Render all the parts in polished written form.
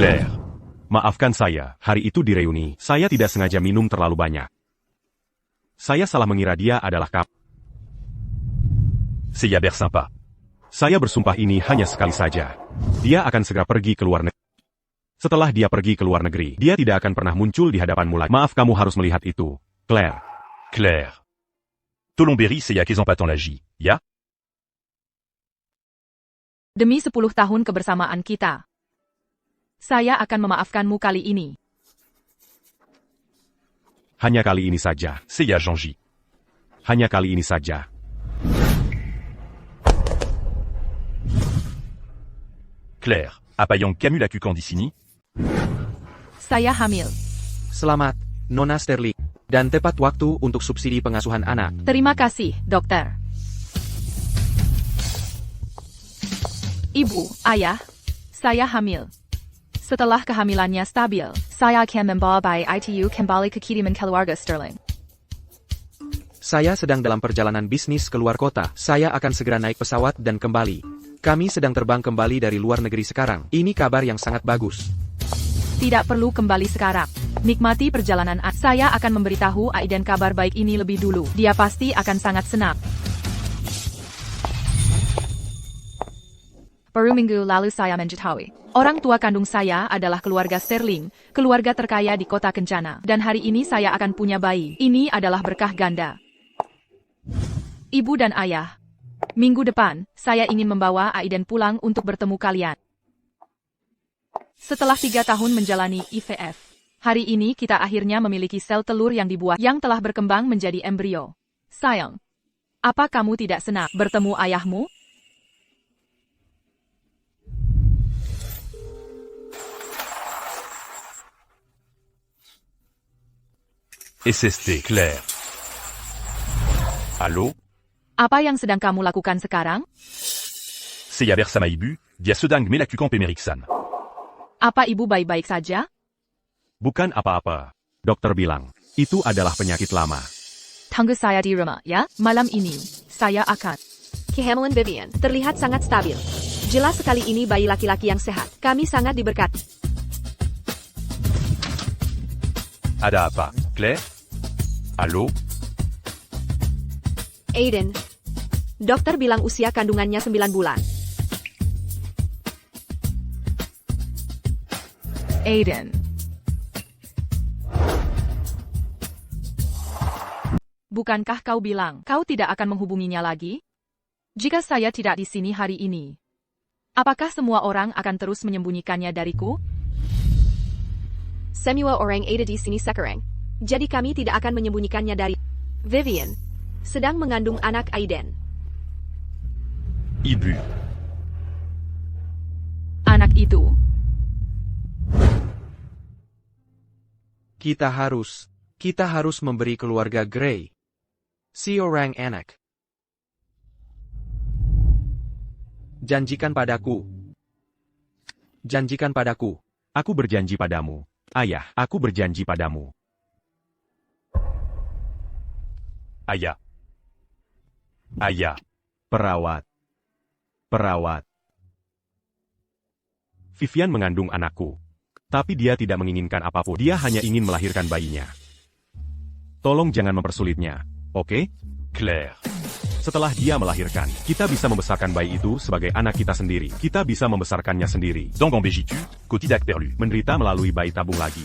Claire. Maafkan saya, hari itu di reuni, saya tidak sengaja minum terlalu banyak. Saya salah mengira dia adalah kap. C'est Yaber sympa. Saya bersumpah ini hanya sekali saja. Dia akan segera pergi ke luar negeri. Setelah dia pergi ke luar negeri, dia tidak akan pernah muncul di hadapanmu lagi. Maaf, kamu harus melihat itu. Claire. Claire. Tolomberry c'est ya qu'ils ont pas tant l'agi, ya? Demi 10 tahun kebersamaan kita, saya akan memaafkanmu kali ini. Hanya kali ini saja. C'est ya Jean-J. Hanya kali ini saja. Claire. Apayang Camus la Cucandicini? Saya hamil. Selamat, Nona Sterling. Dan tepat waktu untuk subsidi pengasuhan anak. Terima kasih, dokter. Ibu, ayah, saya hamil. Setelah kehamilannya stabil, saya akan membawa bayi ITU kembali ke kediaman keluarga Sterling. Saya sedang dalam perjalanan bisnis ke luar kota. Saya akan segera naik pesawat dan kembali. Kami sedang terbang kembali dari luar negeri sekarang. Ini kabar yang sangat bagus. Tidak perlu kembali sekarang. Nikmati perjalanan. Saya akan memberitahu Aiden kabar baik ini lebih dulu. Dia pasti akan sangat senang. Baru minggu lalu saya mengetahui. Orang tua kandung saya adalah keluarga Sterling, keluarga terkaya di kota Kencana. Dan hari ini saya akan punya bayi. Ini adalah berkah ganda. Ibu dan ayah. Minggu depan, saya ingin membawa Aiden pulang untuk bertemu kalian. Setelah 3 tahun menjalani IVF, hari ini kita akhirnya memiliki sel telur yang dibuat yang telah berkembang menjadi embrio. Sayang, apa kamu tidak senang bertemu ayahmu? SST, Claire. Allô? Apa yang sedang kamu lakukan sekarang? C'est Yaber Samaibu, dia sedang melakukan pemeriksaan. Apa ibu baik-baik saja? Bukan apa-apa. Dokter bilang, itu adalah penyakit lama. Tunggu saya di rumah, ya. Malam ini, saya akan. Kehamilan Vivian terlihat sangat stabil. Jelas sekali ini bayi laki-laki yang sehat. Kami sangat diberkati. Ada apa, Claire? Allô? Aiden. Dokter bilang usia kandungannya 9 bulan. Aiden. Bukankah kau bilang kau tidak akan menghubunginya lagi? Jika saya tidak di sini hari ini, apakah semua orang akan terus menyembunyikannya dariku? Semua orang ada di sini sekarang. Jadi kami tidak akan menyembunyikannya dari Vivian. Sedang mengandung anak Aiden. Ibu. Anak itu. Kita harus memberi keluarga Gray si orang anak. Janjikan padaku. Janjikan padaku. Aku berjanji padamu. Ayah, aku berjanji padamu. Ayah. Ayah. Perawat. Perawat. Vivian mengandung anakku. Tapi dia tidak menginginkan apapun. Dia hanya ingin melahirkan bayinya. Tolong jangan mempersulitnya, oke? Claire. Setelah dia melahirkan, kita bisa membesarkan bayi itu sebagai anak kita sendiri. Kita bisa membesarkannya sendiri. Dong Bejitu, Kotidak Perlu. Menderita melalui bayi tabung lagi.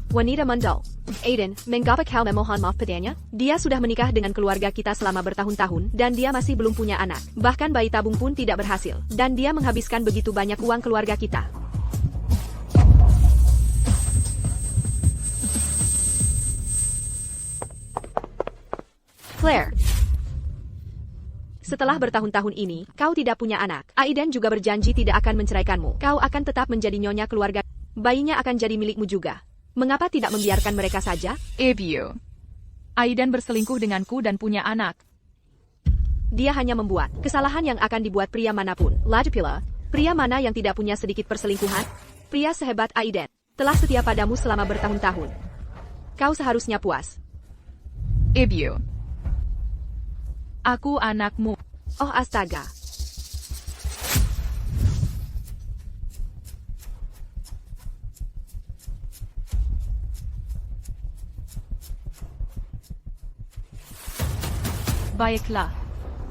Wanita mandal. Aiden, mengapa kau memohon maaf padanya? Dia sudah menikah dengan keluarga kita selama bertahun-tahun, dan dia masih belum punya anak. Bahkan bayi tabung pun tidak berhasil. Dan dia menghabiskan begitu banyak uang keluarga kita. Claire. Setelah bertahun-tahun ini, kau tidak punya anak. Aiden juga berjanji tidak akan menceraikanmu. Kau akan tetap menjadi nyonya keluarga. Bayinya akan jadi milikmu juga. Mengapa tidak membiarkan mereka saja? Ibu. Aiden berselingkuh denganku dan punya anak. Dia hanya membuat kesalahan yang akan dibuat pria manapun. Lagi pula, pria mana yang tidak punya sedikit perselingkuhan? Pria sehebat Aiden telah setia padamu selama bertahun-tahun. Kau seharusnya puas. Ibu. Aku anakmu. Oh astaga. Baiklah.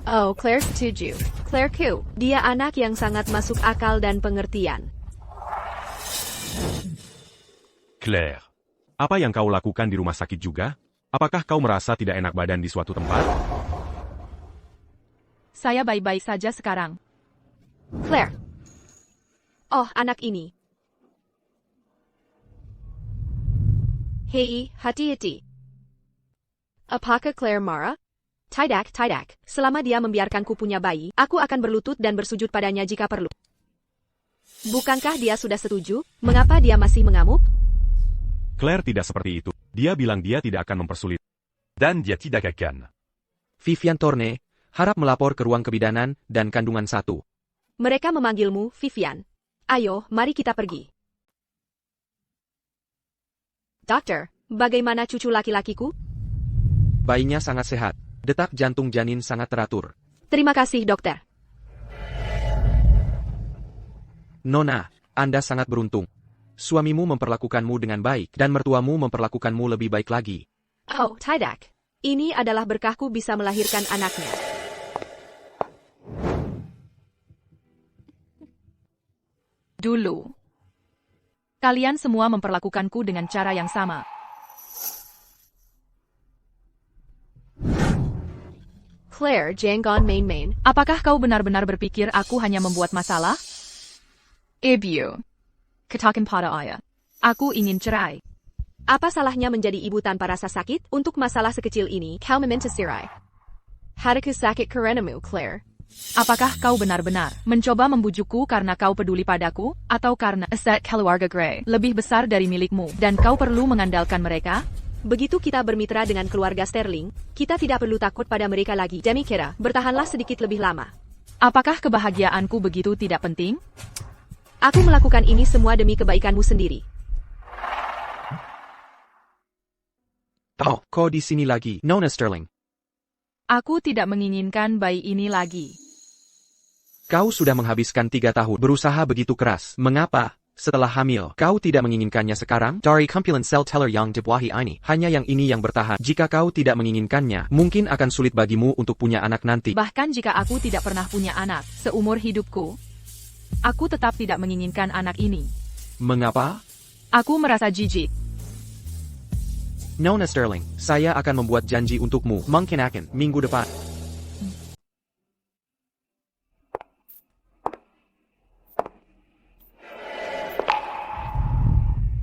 Oh, Claire setuju. Claire Q. Dia anak yang sangat masuk akal dan pengertian. Claire. Apa yang kau lakukan di rumah sakit juga? Apakah kau merasa tidak enak badan di suatu tempat? Saya baik-baik saja sekarang. Claire. Oh, anak ini. Hei, hati-hati. Apakah Claire marah? Tidak. Selama dia membiarkanku punya bayi, aku akan berlutut dan bersujud padanya jika perlu. Bukankah dia sudah setuju? Mengapa dia masih mengamuk? Claire tidak seperti itu. Dia bilang dia tidak akan mempersulit. Dan dia tidak akan. Vivian Thorne, harap melapor ke ruang kebidanan dan kandungan 1. Mereka memanggilmu, Vivian. Ayo, mari kita pergi. Dokter, bagaimana cucu laki-lakiku? Bayinya sangat sehat. Detak jantung janin sangat teratur. Terima kasih, dokter. Nona, Anda sangat beruntung. Suamimu memperlakukanmu dengan baik, dan mertuamu memperlakukanmu lebih baik lagi. Oh, tidak. Ini adalah berkahku bisa melahirkan anaknya. Dulu. Kalian semua memperlakukanku dengan cara yang sama. Claire, jangan main-main. Apakah kau benar-benar berpikir aku hanya membuat masalah? Ibu. Katakan pada ayah. Aku ingin cerai. Apa salahnya menjadi ibu tanpa rasa sakit? Untuk masalah sekecil ini, kau meminta cerai. Hatiku sakit karenamu, Claire. Apakah kau benar-benar mencoba membujukku karena kau peduli padaku? Atau karena aset keluarga Grey lebih besar dari milikmu dan kau perlu mengandalkan mereka? Begitu kita bermitra dengan keluarga Sterling, kita tidak perlu takut pada mereka lagi. Demi kira, bertahanlah sedikit lebih lama. Apakah kebahagiaanku begitu tidak penting? Aku melakukan ini semua demi kebaikanmu sendiri. Oh, kau di sini lagi, Nona Sterling. Aku tidak menginginkan bayi ini lagi. Kau sudah menghabiskan 3 tahun berusaha begitu keras. Mengapa? Setelah hamil, kau tidak menginginkannya sekarang? Dari kumpulan sel teller yang dibuahi ini, hanya yang ini yang bertahan. Jika kau tidak menginginkannya, mungkin akan sulit bagimu untuk punya anak nanti. Bahkan jika aku tidak pernah punya anak seumur hidupku, aku tetap tidak menginginkan anak ini. Mengapa? Aku merasa jijik. Nona Sterling, saya akan membuat janji untukmu. Mungkin akan minggu depan.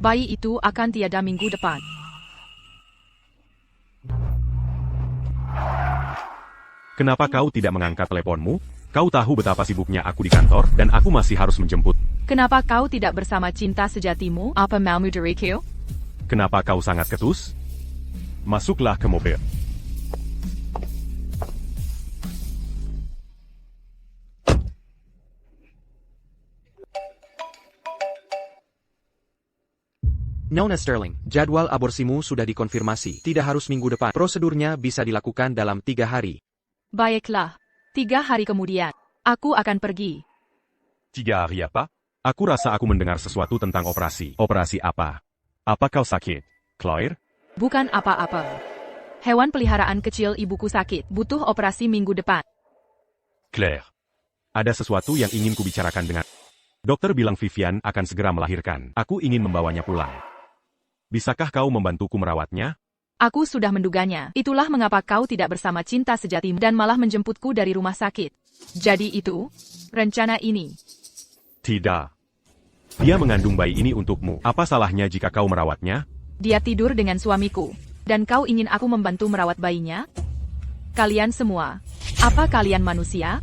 Bayi itu akan tiada minggu depan. Kenapa kau tidak mengangkat teleponmu? Kau tahu betapa sibuknya aku di kantor, dan aku masih harus menjemput. Kenapa kau tidak bersama cinta sejatimu? Apa maumu dariku? Kenapa kau sangat ketus? Masuklah ke mobil. Nona Sterling, jadwal aborsimu sudah dikonfirmasi. Tidak harus minggu depan. Prosedurnya bisa dilakukan dalam 3 hari. Baiklah. 3 hari kemudian, aku akan pergi. 3 hari apa? Aku rasa aku mendengar sesuatu tentang operasi. Operasi apa? Apa kau sakit, Claire? Bukan apa-apa. Hewan peliharaan kecil ibuku sakit, butuh operasi minggu depan. Claire. Ada sesuatu yang ingin kubicarakan dengan... Dokter bilang Vivian akan segera melahirkan. Aku ingin membawanya pulang. Bisakah kau membantuku merawatnya? Aku sudah menduganya. Itulah mengapa kau tidak bersama cinta sejatimu dan malah menjemputku dari rumah sakit. Jadi itu, rencana ini. Tidak. Dia mengandung bayi ini untukmu. Apa salahnya jika kau merawatnya? Dia tidur dengan suamiku. Dan kau ingin aku membantu merawat bayinya? Kalian semua, apa kalian manusia?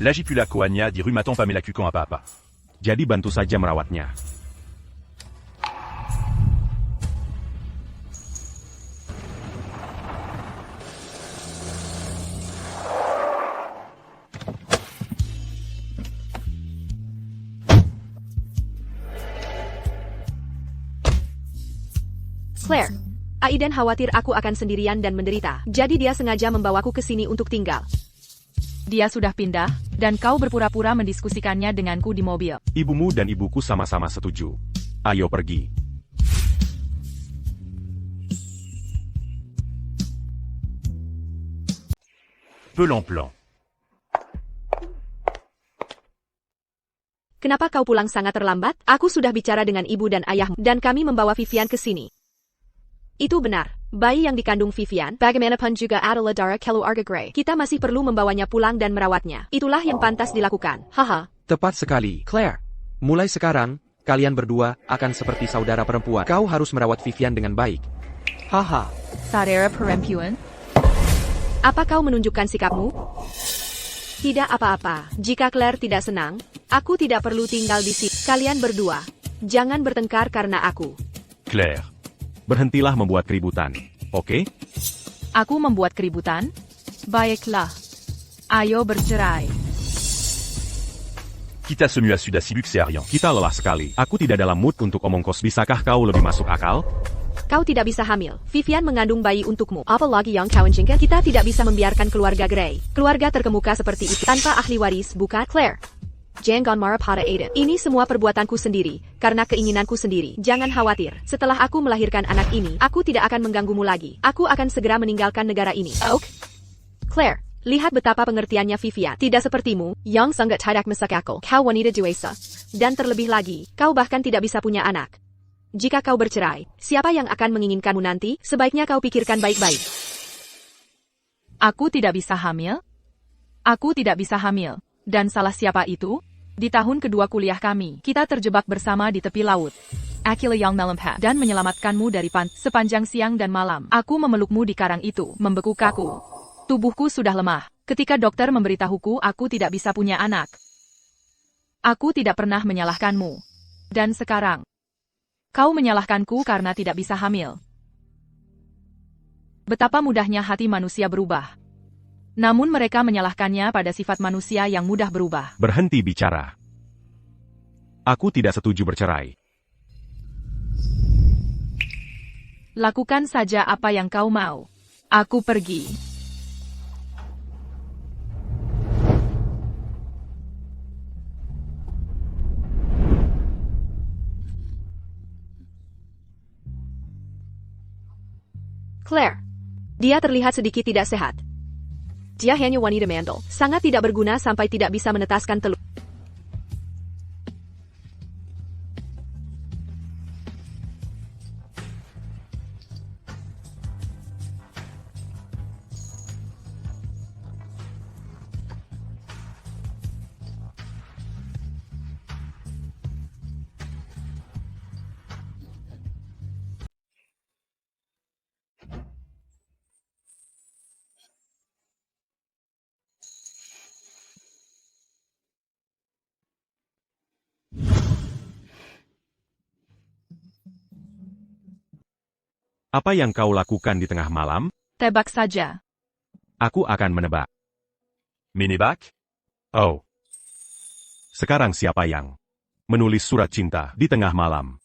L'agipula coagna di rhumaton Pamela Cucon apa-apa. Jadi bantu saja merawatnya. Claire, Aiden khawatir aku akan sendirian dan menderita. Jadi dia sengaja membawaku ke sini untuk tinggal. Dia sudah pindah, dan kau berpura-pura mendiskusikannya denganku di mobil. Ibumu dan ibuku sama-sama setuju. Ayo pergi. Pelan-plan. Kenapa kau pulang sangat terlambat? Aku sudah bicara dengan ibu dan ayahmu, dan kami membawa Vivian ke sini. Itu benar. Bayi yang dikandung Vivian, bagaimanapun juga adalah darah keluarga Gray. Kita masih perlu membawanya pulang dan merawatnya. Itulah yang pantas dilakukan. Haha. Tepat sekali, Claire. Mulai sekarang, kalian berdua akan seperti saudara perempuan. Kau harus merawat Vivian dengan baik. Haha. Saudara perempuan? Apa kau menunjukkan sikapmu? Tidak apa-apa. Jika Claire tidak senang, aku tidak perlu tinggal di sini. Kalian berdua, jangan bertengkar karena aku. Claire. Berhentilah membuat keributan, oke? Aku membuat keributan? Baiklah. Ayo bercerai. Quitte à ce mu à sud à Sibuk, c'est Arian. Kita lelah sekali. Aku tidak dalam mood untuk omong kos. Bisakah kau lebih masuk akal? Kau tidak bisa hamil. Vivian mengandung bayi untukmu. Apalagi yang kau inginkan, kita tidak bisa membiarkan keluarga Gray. Keluarga terkemuka seperti itu tanpa ahli waris, bukan? Claire. Jangan marah pada Aiden. Ini semua perbuatanku sendiri, karena keinginanku sendiri. Jangan khawatir. Setelah aku melahirkan anak ini, aku tidak akan mengganggumu lagi. Aku akan segera meninggalkan negara ini. Oke? Claire, lihat betapa pengertiannya Vivian. Tidak sepertimu, yang sangat tidak masuk akal. Kau wanita dewasa. Dan terlebih lagi, kau bahkan tidak bisa punya anak. Jika kau bercerai, siapa yang akan menginginkanmu nanti? Sebaiknya kau pikirkan baik-baik. Aku tidak bisa hamil? Aku tidak bisa hamil. Dan salah siapa itu? Di tahun kedua kuliah kami, kita terjebak bersama di tepi laut. Akila yang melompat dan menyelamatkanmu dari pantai sepanjang siang dan malam. Aku memelukmu di karang itu, membeku kaku. Tubuhku sudah lemah. Ketika dokter memberitahuku aku tidak bisa punya anak. Aku tidak pernah menyalahkanmu. Dan sekarang, kau menyalahkanku karena tidak bisa hamil. Betapa mudahnya hati manusia berubah. Namun mereka menyalahkannya pada sifat manusia yang mudah berubah. Berhenti bicara. Aku tidak setuju bercerai. Lakukan saja apa yang kau mau. Aku pergi. Claire. Dia terlihat sedikit tidak sehat. Dia hanya wanita mandel, sangat tidak berguna sampai tidak bisa menetaskan telur. Apa yang kau lakukan di tengah malam? Tebak saja. Aku akan menebak. Ménébac? Oh. Sekarang siapa yang menulis surat cinta di tengah malam?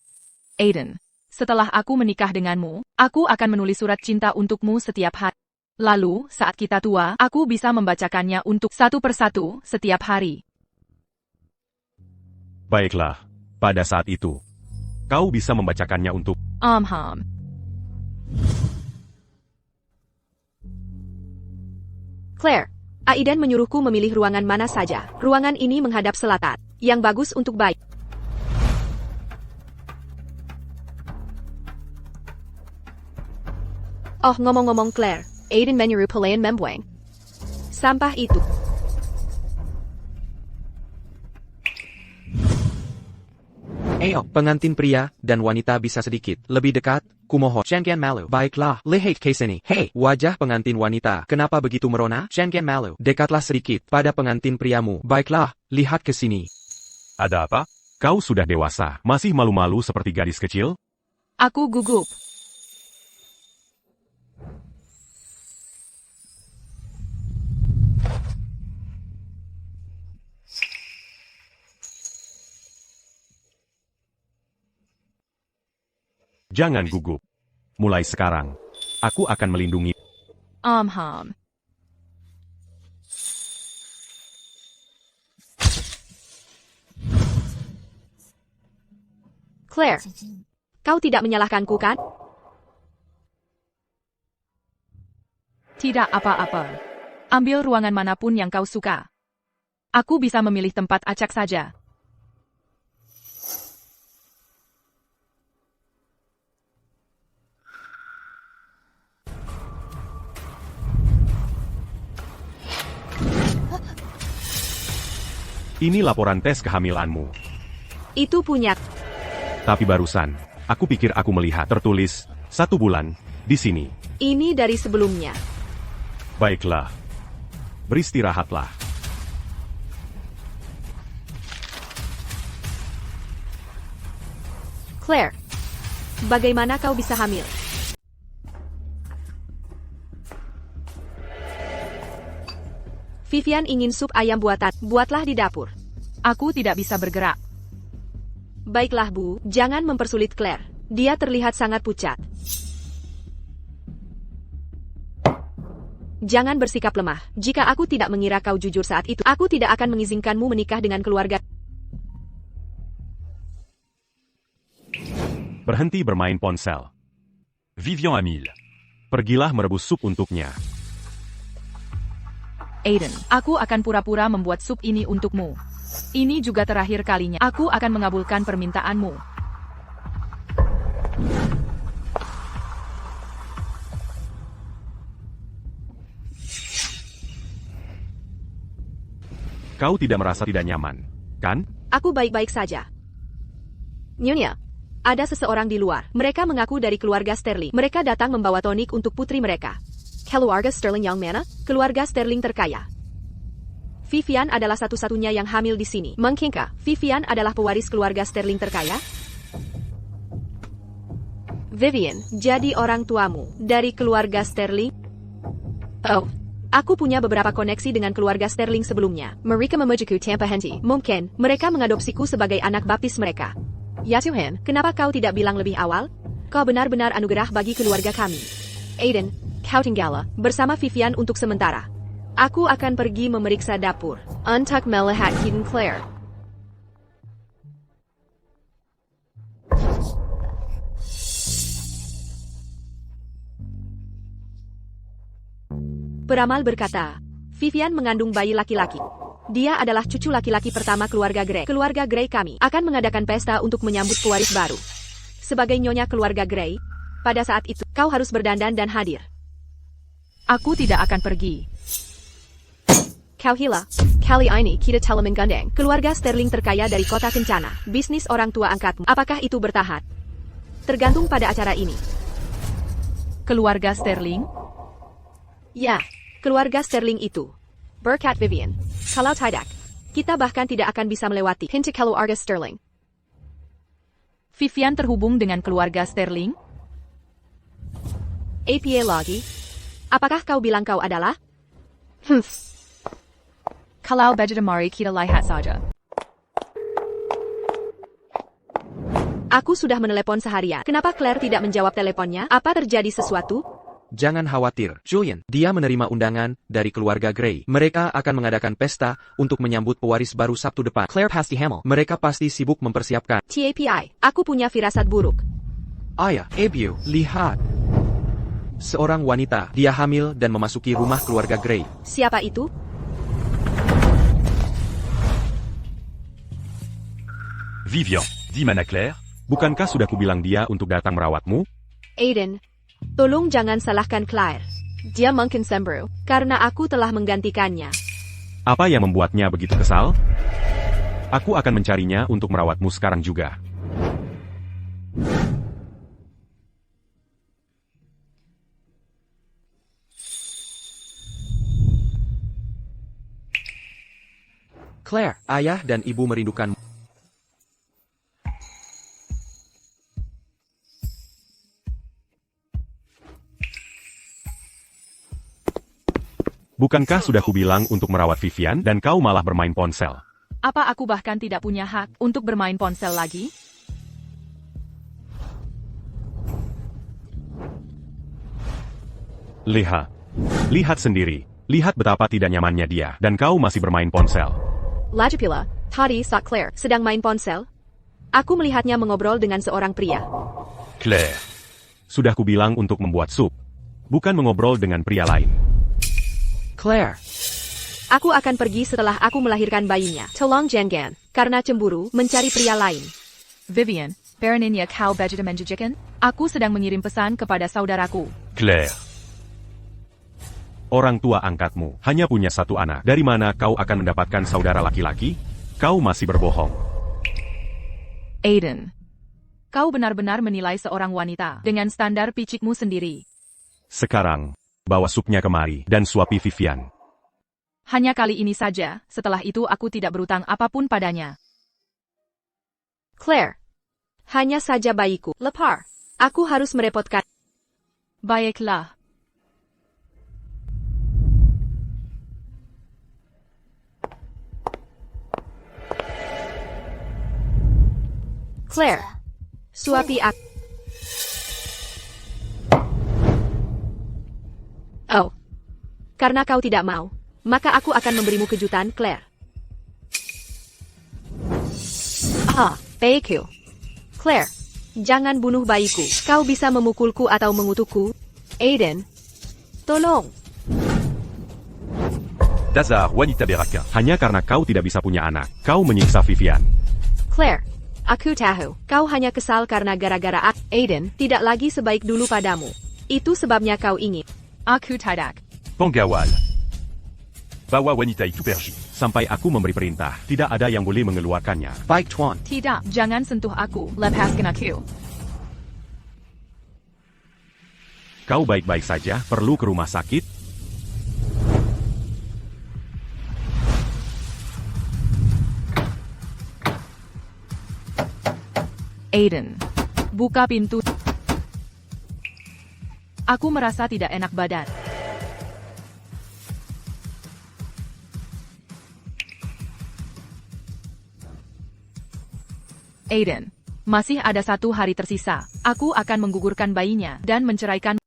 Aiden. Setelah aku menikah denganmu, aku akan menulis surat cinta untukmu setiap hari. Lalu, saat kita tua, aku bisa membacakannya untuk satu persatu setiap hari. Baiklah, pada saat itu, kau bisa membacakannya untuk... Claire, Aiden menyuruhku memilih ruangan mana saja. Ruangan ini menghadap selatan, yang bagus untuk bayi. Oh, ngomong-ngomong Claire, Aiden menyuruh pelayan membuang sampah itu. Ayo, pengantin pria dan wanita bisa sedikit lebih dekat. Kumohon. Jangan malu. Baiklah, lihat ke sini. Hei, wajah pengantin wanita. Kenapa begitu merona? Jangan malu. Dekatlah sedikit pada pengantin priamu. Baiklah, lihat ke sini. Ada apa? Kau sudah dewasa, masih malu-malu seperti gadis kecil? Aku gugup. Jangan gugup. Mulai sekarang, aku akan melindungi. Claire, kau tidak menyalahkanku kan? Tidak apa-apa. Ambil ruangan manapun yang kau suka. Aku bisa memilih tempat acak saja. Ini laporan tes kehamilanmu. Itu punya. Tapi barusan, aku pikir aku melihat tertulis 1 bulan di sini. Ini dari sebelumnya. Baiklah. Beristirahatlah. Claire, bagaimana kau bisa hamil? Vivian ingin sup ayam buatan. Buatlah di dapur. Aku tidak bisa bergerak. Baiklah Bu, jangan mempersulit Claire. Dia terlihat sangat pucat. Jangan bersikap lemah. Jika aku tidak mengira kau jujur saat itu, aku tidak akan mengizinkanmu menikah dengan keluarga. Berhenti bermain ponsel. Vivian a 1000. Pergilah merebus sup untuknya. Aiden, aku akan pura-pura membuat sup ini untukmu. Ini juga terakhir kalinya. Aku akan mengabulkan permintaanmu. Kau tidak merasa tidak nyaman, kan? Aku baik-baik saja. Nyonya, ada seseorang di luar. Mereka mengaku dari keluarga Sterling. Mereka datang membawa tonik untuk putri mereka. Keluarga Sterling yang mana? Keluarga Sterling terkaya. Vivian adalah satu-satunya yang hamil di sini. Mungkinkah Vivian adalah pewaris keluarga Sterling terkaya? Vivian, jadi orang tuamu dari keluarga Sterling? Oh, aku punya beberapa koneksi dengan keluarga Sterling sebelumnya. Mereka memujiku tanpa henti. Mungkin mereka mengadopsiku sebagai anak baptis mereka. Ya Tuhan, kenapa kau tidak bilang lebih awal? Kau benar-benar anugerah bagi keluarga kami. Aiden, kau tinggallah bersama Vivian untuk sementara. Aku akan pergi memeriksa dapur. Untuk melihat Hidden Claire. Peramal berkata, Vivian mengandung bayi laki-laki. Dia adalah cucu laki-laki pertama keluarga Grey. Keluarga Grey kami akan mengadakan pesta untuk menyambut pewaris baru. Sebagai nyonya keluarga Grey, pada saat itu kau harus berdandan dan hadir. Aku tidak akan pergi. Kau hila. Kali ini kita telah menggandeng keluarga Sterling terkaya dari kota Kencana. Bisnis orang tua angkatmu. Apakah itu bertahan? Tergantung pada acara ini. Keluarga Sterling? Ya, keluarga Sterling itu. Berkat Vivian. Kalau tidak, kita bahkan tidak akan bisa melewati hint keluarga Sterling. Vivian terhubung dengan keluarga Sterling? APA lagi? Apakah kau bilang kau adalah? Kalau begitu mari kita lihat saja. Aku sudah menelepon seharian. Kenapa Claire tidak menjawab teleponnya? Apa terjadi sesuatu? Jangan khawatir, Julian. Dia menerima undangan dari keluarga Grey. Mereka akan mengadakan pesta untuk menyambut pewaris baru Sabtu depan. Claire pasti hamil. Mereka pasti sibuk mempersiapkan. TAPI, aku punya firasat buruk. Ayah, Abiu, lihat. Seorang wanita, dia hamil dan memasuki rumah keluarga Grey. Siapa itu? Vivian, dit Mana Claire. Bukankah sudah kubilang dia untuk datang merawatmu? Aiden, tolong jangan salahkan Claire. Dia mungkin cemburu, karena aku telah menggantikannya. Apa yang membuatnya begitu kesal? Aku akan mencarinya untuk merawatmu sekarang juga. Claire, ayah dan ibu merindukanmu. Bukankah sudah kubilang untuk merawat Vivian dan kau malah bermain ponsel? Apa aku bahkan tidak punya hak untuk bermain ponsel lagi? Lihat sendiri. Lihat betapa tidak nyamannya dia, dan kau masih bermain ponsel. Lagi pula, tadi saat Claire sedang main ponsel, aku melihatnya mengobrol dengan seorang pria. Claire. Sudah kubilang untuk membuat sup, bukan mengobrol dengan pria lain. Claire. Aku akan pergi setelah aku melahirkan bayinya. Tolong jangan, karena cemburu, mencari pria lain. Vivian, Bereninya kau begitu menjijikan? Aku sedang mengirim pesan kepada saudaraku. Claire. Orang tua angkatmu hanya punya satu anak. Dari mana kau akan mendapatkan saudara laki-laki? Kau masih berbohong. Aiden. Kau benar-benar menilai seorang wanita dengan standar picikmu sendiri. Sekarang, bawa supnya kemari dan suapi Vivian. Hanya kali ini saja, setelah itu aku tidak berutang apapun padanya. Claire. Hanya saja bayiku. Lepar. Aku harus merepotkan. Baiklah. Claire. Suapi aku. Oh. Karena kau tidak mau, maka aku akan memberimu kejutan, Claire. Thank you. Claire, jangan bunuh bayiku. Kau bisa memukulku atau mengutukku. Aiden, tolong. Dazar, wanita beraka. Hanya karena kau tidak bisa punya anak, kau menyiksa Vivian. Claire, aku tahu. Kau hanya kesal karena gara-gara Aiden tidak lagi sebaik dulu padamu. Itu sebabnya kau ingin. Aku tidak. Pengawal. Bawa wanita itu pergi. Sampai aku memberi perintah, tidak ada yang boleh mengeluarkannya. Baik Tuan. Tidak, jangan sentuh aku. Lepaskan aku. Kau baik-baik saja, perlu ke rumah sakit? Aiden. Buka pintu. Aku merasa tidak enak badan. Aiden. Masih ada 1 hari tersisa. Aku akan menggugurkan bayinya dan menceraikan.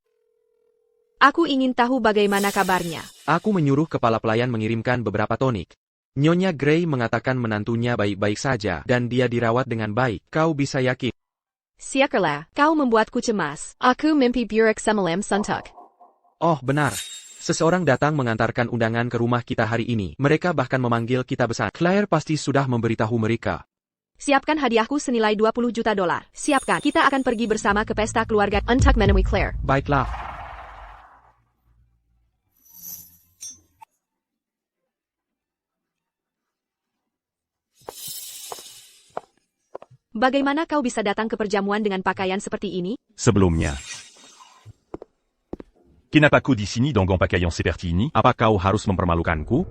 Aku ingin tahu bagaimana kabarnya. Aku menyuruh kepala pelayan mengirimkan beberapa tonik. Nyonya Grey mengatakan menantunya baik-baik saja dan dia dirawat dengan baik. Kau bisa yakin. Syukurlah, kau membuatku cemas. Aku mimpi buruk semalam suntuk. Oh, benar. Seseorang datang mengantarkan undangan ke rumah kita hari ini. Mereka bahkan memanggil kita besar. Claire pasti sudah memberitahu mereka. Siapkan hadiahku senilai $20 juta. Siapkan, kita akan pergi bersama ke pesta keluarga untuk menemui Claire. Baiklah. Bagaimana kau bisa datang ke perjamuan dengan pakaian seperti ini? Sebelumnya, Kenapa kau di sini dengan pakaian seperti ini? apa kau harus mempermalukanku?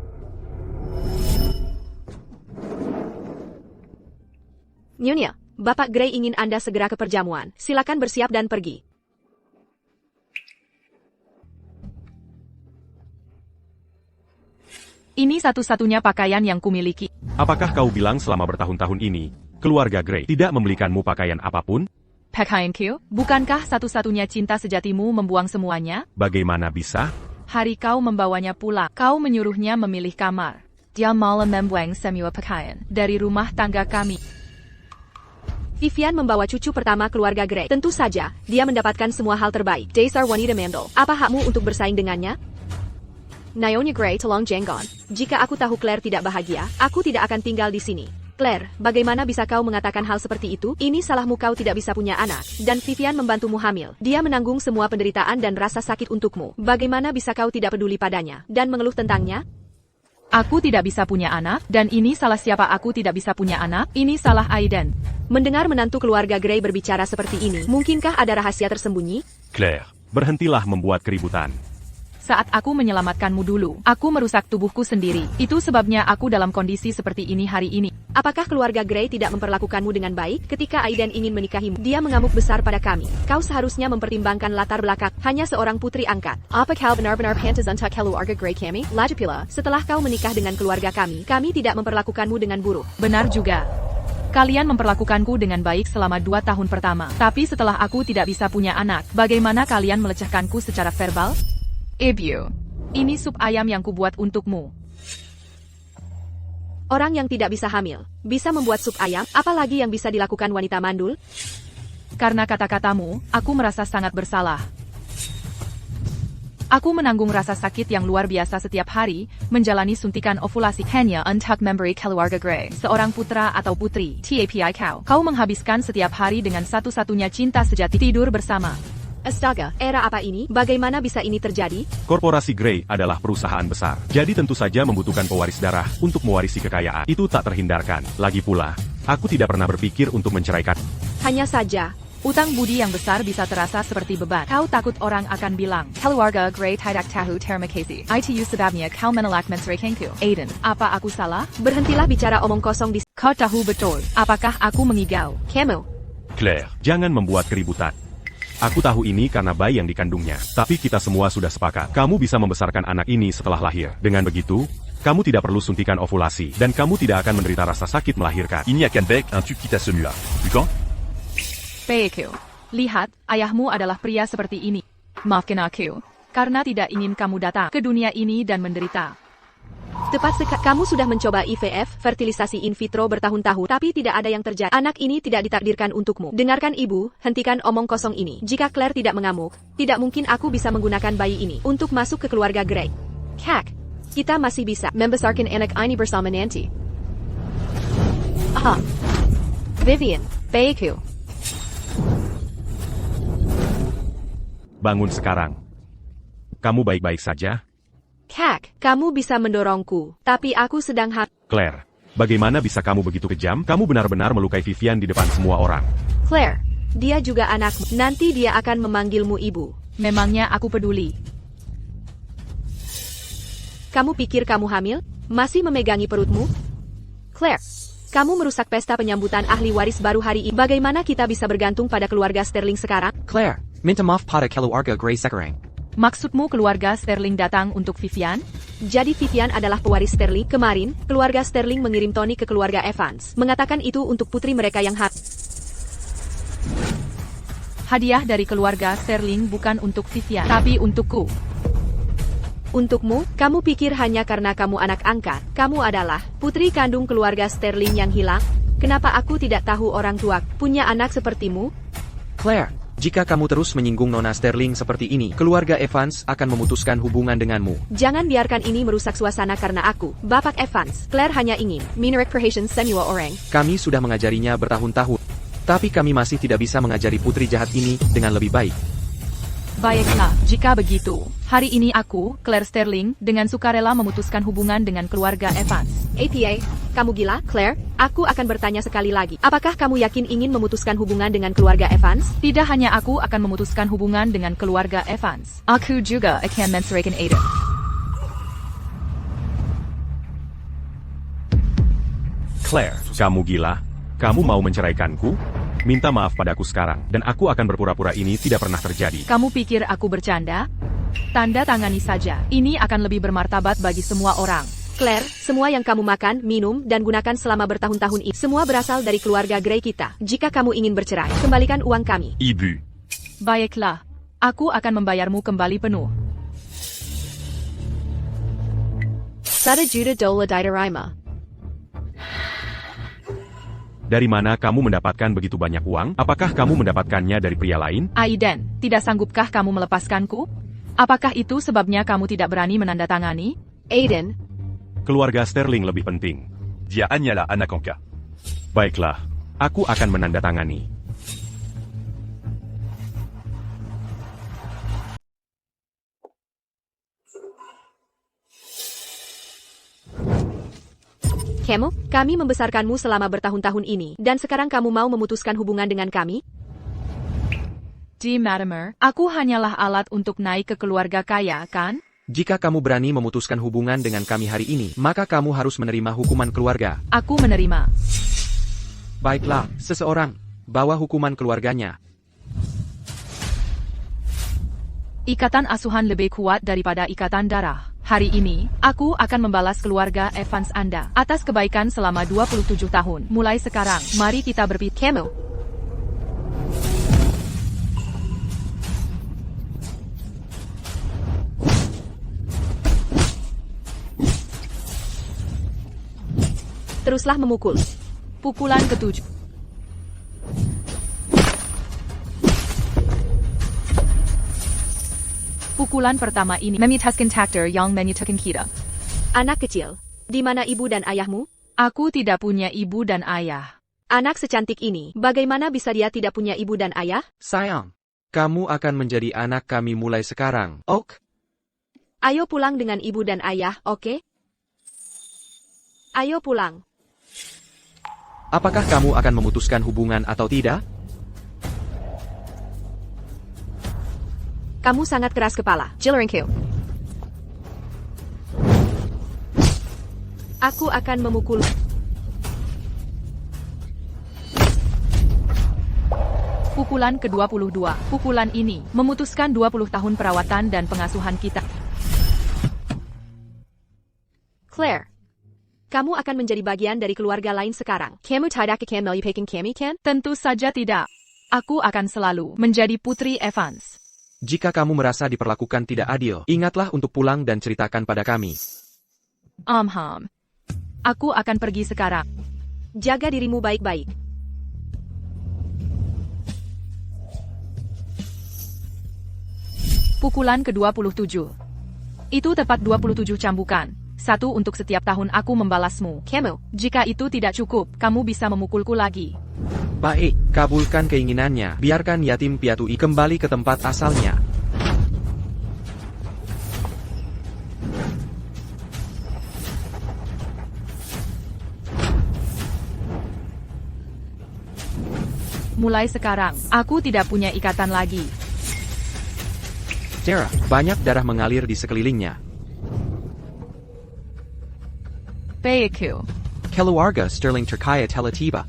Nyonya, Bapak Grey ingin Anda segera ke perjamuan. Silakan bersiap dan pergi. Ini satu-satunya pakaian yang kumiliki. Apakah kau bilang selama bertahun-tahun ini, keluarga Grey tidak membelikanmu pakaian apapun? Pakaianku, bukankah satu-satunya cinta sejatimu membuang semuanya? Bagaimana bisa? Hari kau membawanya pulang, kau menyuruhnya memilih kamar. Dia malah membuang semua pakaian dari rumah tangga kami. Vivian membawa cucu pertama keluarga Grey. Tentu saja, dia mendapatkan semua hal terbaik. Dasar wanita mandel. Apa hakmu untuk bersaing dengannya? Nyonya Grey, tolong jangan. Jika aku tahu Claire tidak bahagia, aku tidak akan tinggal di sini. Claire, bagaimana bisa kau mengatakan hal seperti itu? Ini salahmu, kau tidak bisa punya anak. Dan Vivian membantumu hamil. Dia menanggung semua penderitaan dan rasa sakit untukmu. Bagaimana bisa kau tidak peduli padanya dan mengeluh tentangnya? Aku tidak bisa punya anak, dan ini salah siapa aku tidak bisa punya anak? Ini salah Aiden. Mendengar menantu keluarga Grey berbicara seperti ini, mungkinkah ada rahasia tersembunyi? Claire. Berhentilah membuat keributan. Saat aku menyelamatkanmu dulu, aku merusak tubuhku sendiri. Itu sebabnya aku dalam kondisi seperti ini hari ini. Apakah keluarga Grey tidak memperlakukanmu dengan baik? Ketika Aiden ingin menikahimu, dia mengamuk besar pada kami. Kau seharusnya mempertimbangkan latar belakang. Hanya seorang putri angkat. Apa kau benar-benar pantas untuk keluarga Grey kami? Lagi pula, setelah kau menikah dengan keluarga kami tidak memperlakukanmu dengan buruk. Benar juga. Kalian memperlakukanku dengan baik selama 2 tahun pertama. Tapi setelah aku tidak bisa punya anak, bagaimana kalian melecehkanku secara verbal? Ibu, ini sup ayam yang kubuat untukmu. Orang yang tidak bisa hamil, bisa membuat sup ayam, apalagi yang bisa dilakukan wanita mandul? Karena kata-katamu, aku merasa sangat bersalah. Aku menanggung rasa sakit yang luar biasa setiap hari, menjalani suntikan ovulasi. Hanya untuk memberi keluarga Grey seorang putra atau putri. TAPI kau menghabiskan setiap hari dengan satu-satunya cinta sejati, tidur bersama. Astaga, era apa ini? Bagaimana bisa ini terjadi? Korporasi Grey adalah perusahaan besar. Jadi tentu saja membutuhkan pewaris darah untuk mewarisi kekayaan. Itu tak terhindarkan. Lagi pula, aku tidak pernah berpikir untuk menceraikan. Hanya saja, Utang budi yang besar bisa terasa seperti beban. Kau takut orang akan bilang, keluarga Grey tidak tahu terima kasih. Itu sebabnya kau menolak menceraikanku. Aiden, apa aku salah? berhentilah bicara omong kosong di... Kau tahu betul, apakah aku mengigau? Kamu. Claire, Jangan membuat keributan. Aku tahu ini karena bayi yang dikandungnya. Tapi kita semua sudah sepakat. Kamu bisa membesarkan anak ini setelah lahir. Dengan begitu, kamu tidak perlu suntikan ovulasi. Dan kamu tidak akan menderita rasa sakit melahirkan. il n'y a qu'un bec, un tube qui t'a celui-là. Tu quand? PQ. Lihat, ayahmu adalah pria seperti ini. Maafkan aku, karena tidak ingin kamu datang ke dunia ini dan menderita. Tepat sekali. Kamu sudah mencoba IVF, fertilisasi in vitro bertahun-tahun, tapi tidak ada yang terjadi. Anak ini tidak ditakdirkan untukmu. Dengarkan ibu, hentikan omong kosong ini. Jika Claire tidak mengamuk, tidak mungkin aku bisa menggunakan bayi ini untuk masuk ke keluarga Grey. Kak, kita masih bisa membesarkan anak ini bersama nanti. Aha. Vivian, baikku. Bangun sekarang. Kamu baik-baik saja? Kak, kamu bisa mendorongku, tapi aku sedang Claire, bagaimana bisa kamu begitu kejam? Kamu benar-benar melukai Vivian di depan semua orang. Claire, dia juga anakmu. Nanti dia akan memanggilmu ibu. Memangnya aku peduli? Kamu pikir kamu hamil? Masih memegangi perutmu? Claire, kamu merusak pesta penyambutan ahli waris baru hari ini. Bagaimana kita bisa bergantung pada keluarga Sterling sekarang? Claire, minta maaf pada keluarga Grey sekarang. Maksudmu keluarga Sterling datang untuk Vivian? Jadi Vivian adalah pewaris Sterling. Kemarin, keluarga Sterling mengirim Tony ke keluarga Evans. Mengatakan itu untuk putri mereka yang Hadiah dari keluarga Sterling bukan untuk Vivian, tapi untukku. Untukmu, kamu pikir hanya karena kamu anak angkat, kamu adalah putri kandung keluarga Sterling yang hilang? Kenapa aku tidak tahu orang tua punya anak sepertimu? Claire, jika kamu terus menyinggung Nona Sterling seperti ini, keluarga Evans akan memutuskan hubungan denganmu. Jangan biarkan ini merusak suasana karena aku, Bapak Evans. Claire hanya ingin menarik perhatian semua orang. Kami sudah mengajarinya bertahun-tahun. Tapi kami masih tidak bisa mengajari putri jahat ini dengan lebih baik. Baiklah, jika begitu, hari ini aku, Claire Sterling, dengan sukarela memutuskan hubungan dengan keluarga Evans. APA, kamu gila, Claire? Aku akan bertanya sekali lagi. Apakah kamu yakin ingin memutuskan hubungan dengan keluarga Evans? Tidak hanya aku akan memutuskan hubungan dengan keluarga Evans. Aku juga akan menceraikan Aiden. Claire, kamu gila? Kamu mau menceraikanku? Minta maaf padaku sekarang, dan aku akan berpura-pura ini tidak pernah terjadi. Kamu pikir aku bercanda? Tanda tangani saja. Ini akan lebih bermartabat bagi semua orang. Claire, semua yang kamu makan, minum, dan gunakan selama bertahun-tahun ini, semua berasal dari keluarga Grey kita. Jika kamu ingin bercerai, kembalikan uang kami. Ibu. Baiklah, aku akan membayarmu kembali penuh. $1 juta diterima. Dari mana kamu mendapatkan begitu banyak uang? Apakah kamu mendapatkannya dari pria lain? Aiden, tidak sanggupkah kamu melepaskanku? Apakah itu sebabnya kamu tidak berani menandatangani? Aiden, Keluarga Sterling lebih penting. Dia Agnala Anakanka. Baiklah, aku akan menandatangani. kami membesarkanmu selama bertahun-tahun ini, dan sekarang kamu mau memutuskan hubungan dengan kami? Di Matimer, aku hanyalah alat untuk naik ke keluarga kaya, kan? Jika kamu berani memutuskan hubungan dengan kami hari ini, maka kamu harus menerima hukuman keluarga. Aku menerima. Baiklah, seseorang, bawa hukuman keluarganya. Ikatan asuhan lebih kuat daripada ikatan darah. Hari ini, aku akan membalas keluarga Evans Anda atas kebaikan selama 27 tahun. Mulai sekarang, mari kita berpikir. Kamu. Teruslah memukul. Pukulan ketujuh. Pukulan pertama ini memutuskan takdir yang menyatukan kita. Anak kecil, di mana ibu dan ayahmu? Aku tidak punya ibu dan ayah. Anak secantik ini, bagaimana bisa dia tidak punya ibu dan ayah? Sayang, kamu akan menjadi anak kami mulai sekarang, ok? Ayo pulang dengan ibu dan ayah, oke? Ayo pulang. Apakah kamu akan memutuskan hubungan atau tidak? Kamu sangat keras kepala, Jilringku. Aku akan memukul. Pukulan ke-22. Pukulan ini memutuskan 20 tahun perawatan dan pengasuhan kita. Claire, kamu akan menjadi bagian dari keluarga lain sekarang. Kamu tidak akan melupakan kami, kan? Tentu saja tidak. Aku akan selalu menjadi Putri Evans. Jika kamu merasa diperlakukan tidak adil, ingatlah untuk pulang dan ceritakan pada kami. Aku akan pergi sekarang. Jaga dirimu baik-baik. Pukulan ke-27. Itu tepat 27 cambukan. 1 untuk setiap tahun aku membalasmu. Kamu, Jika itu tidak cukup, kamu bisa memukulku lagi. Baik, kabulkan keinginannya. Biarkan yatim piatu kembali ke tempat asalnya. Mulai sekarang, aku tidak punya ikatan lagi. Tara, banyak darah mengalir di sekelilingnya. Baikku. Keluarga Sterling terkaya telah tiba.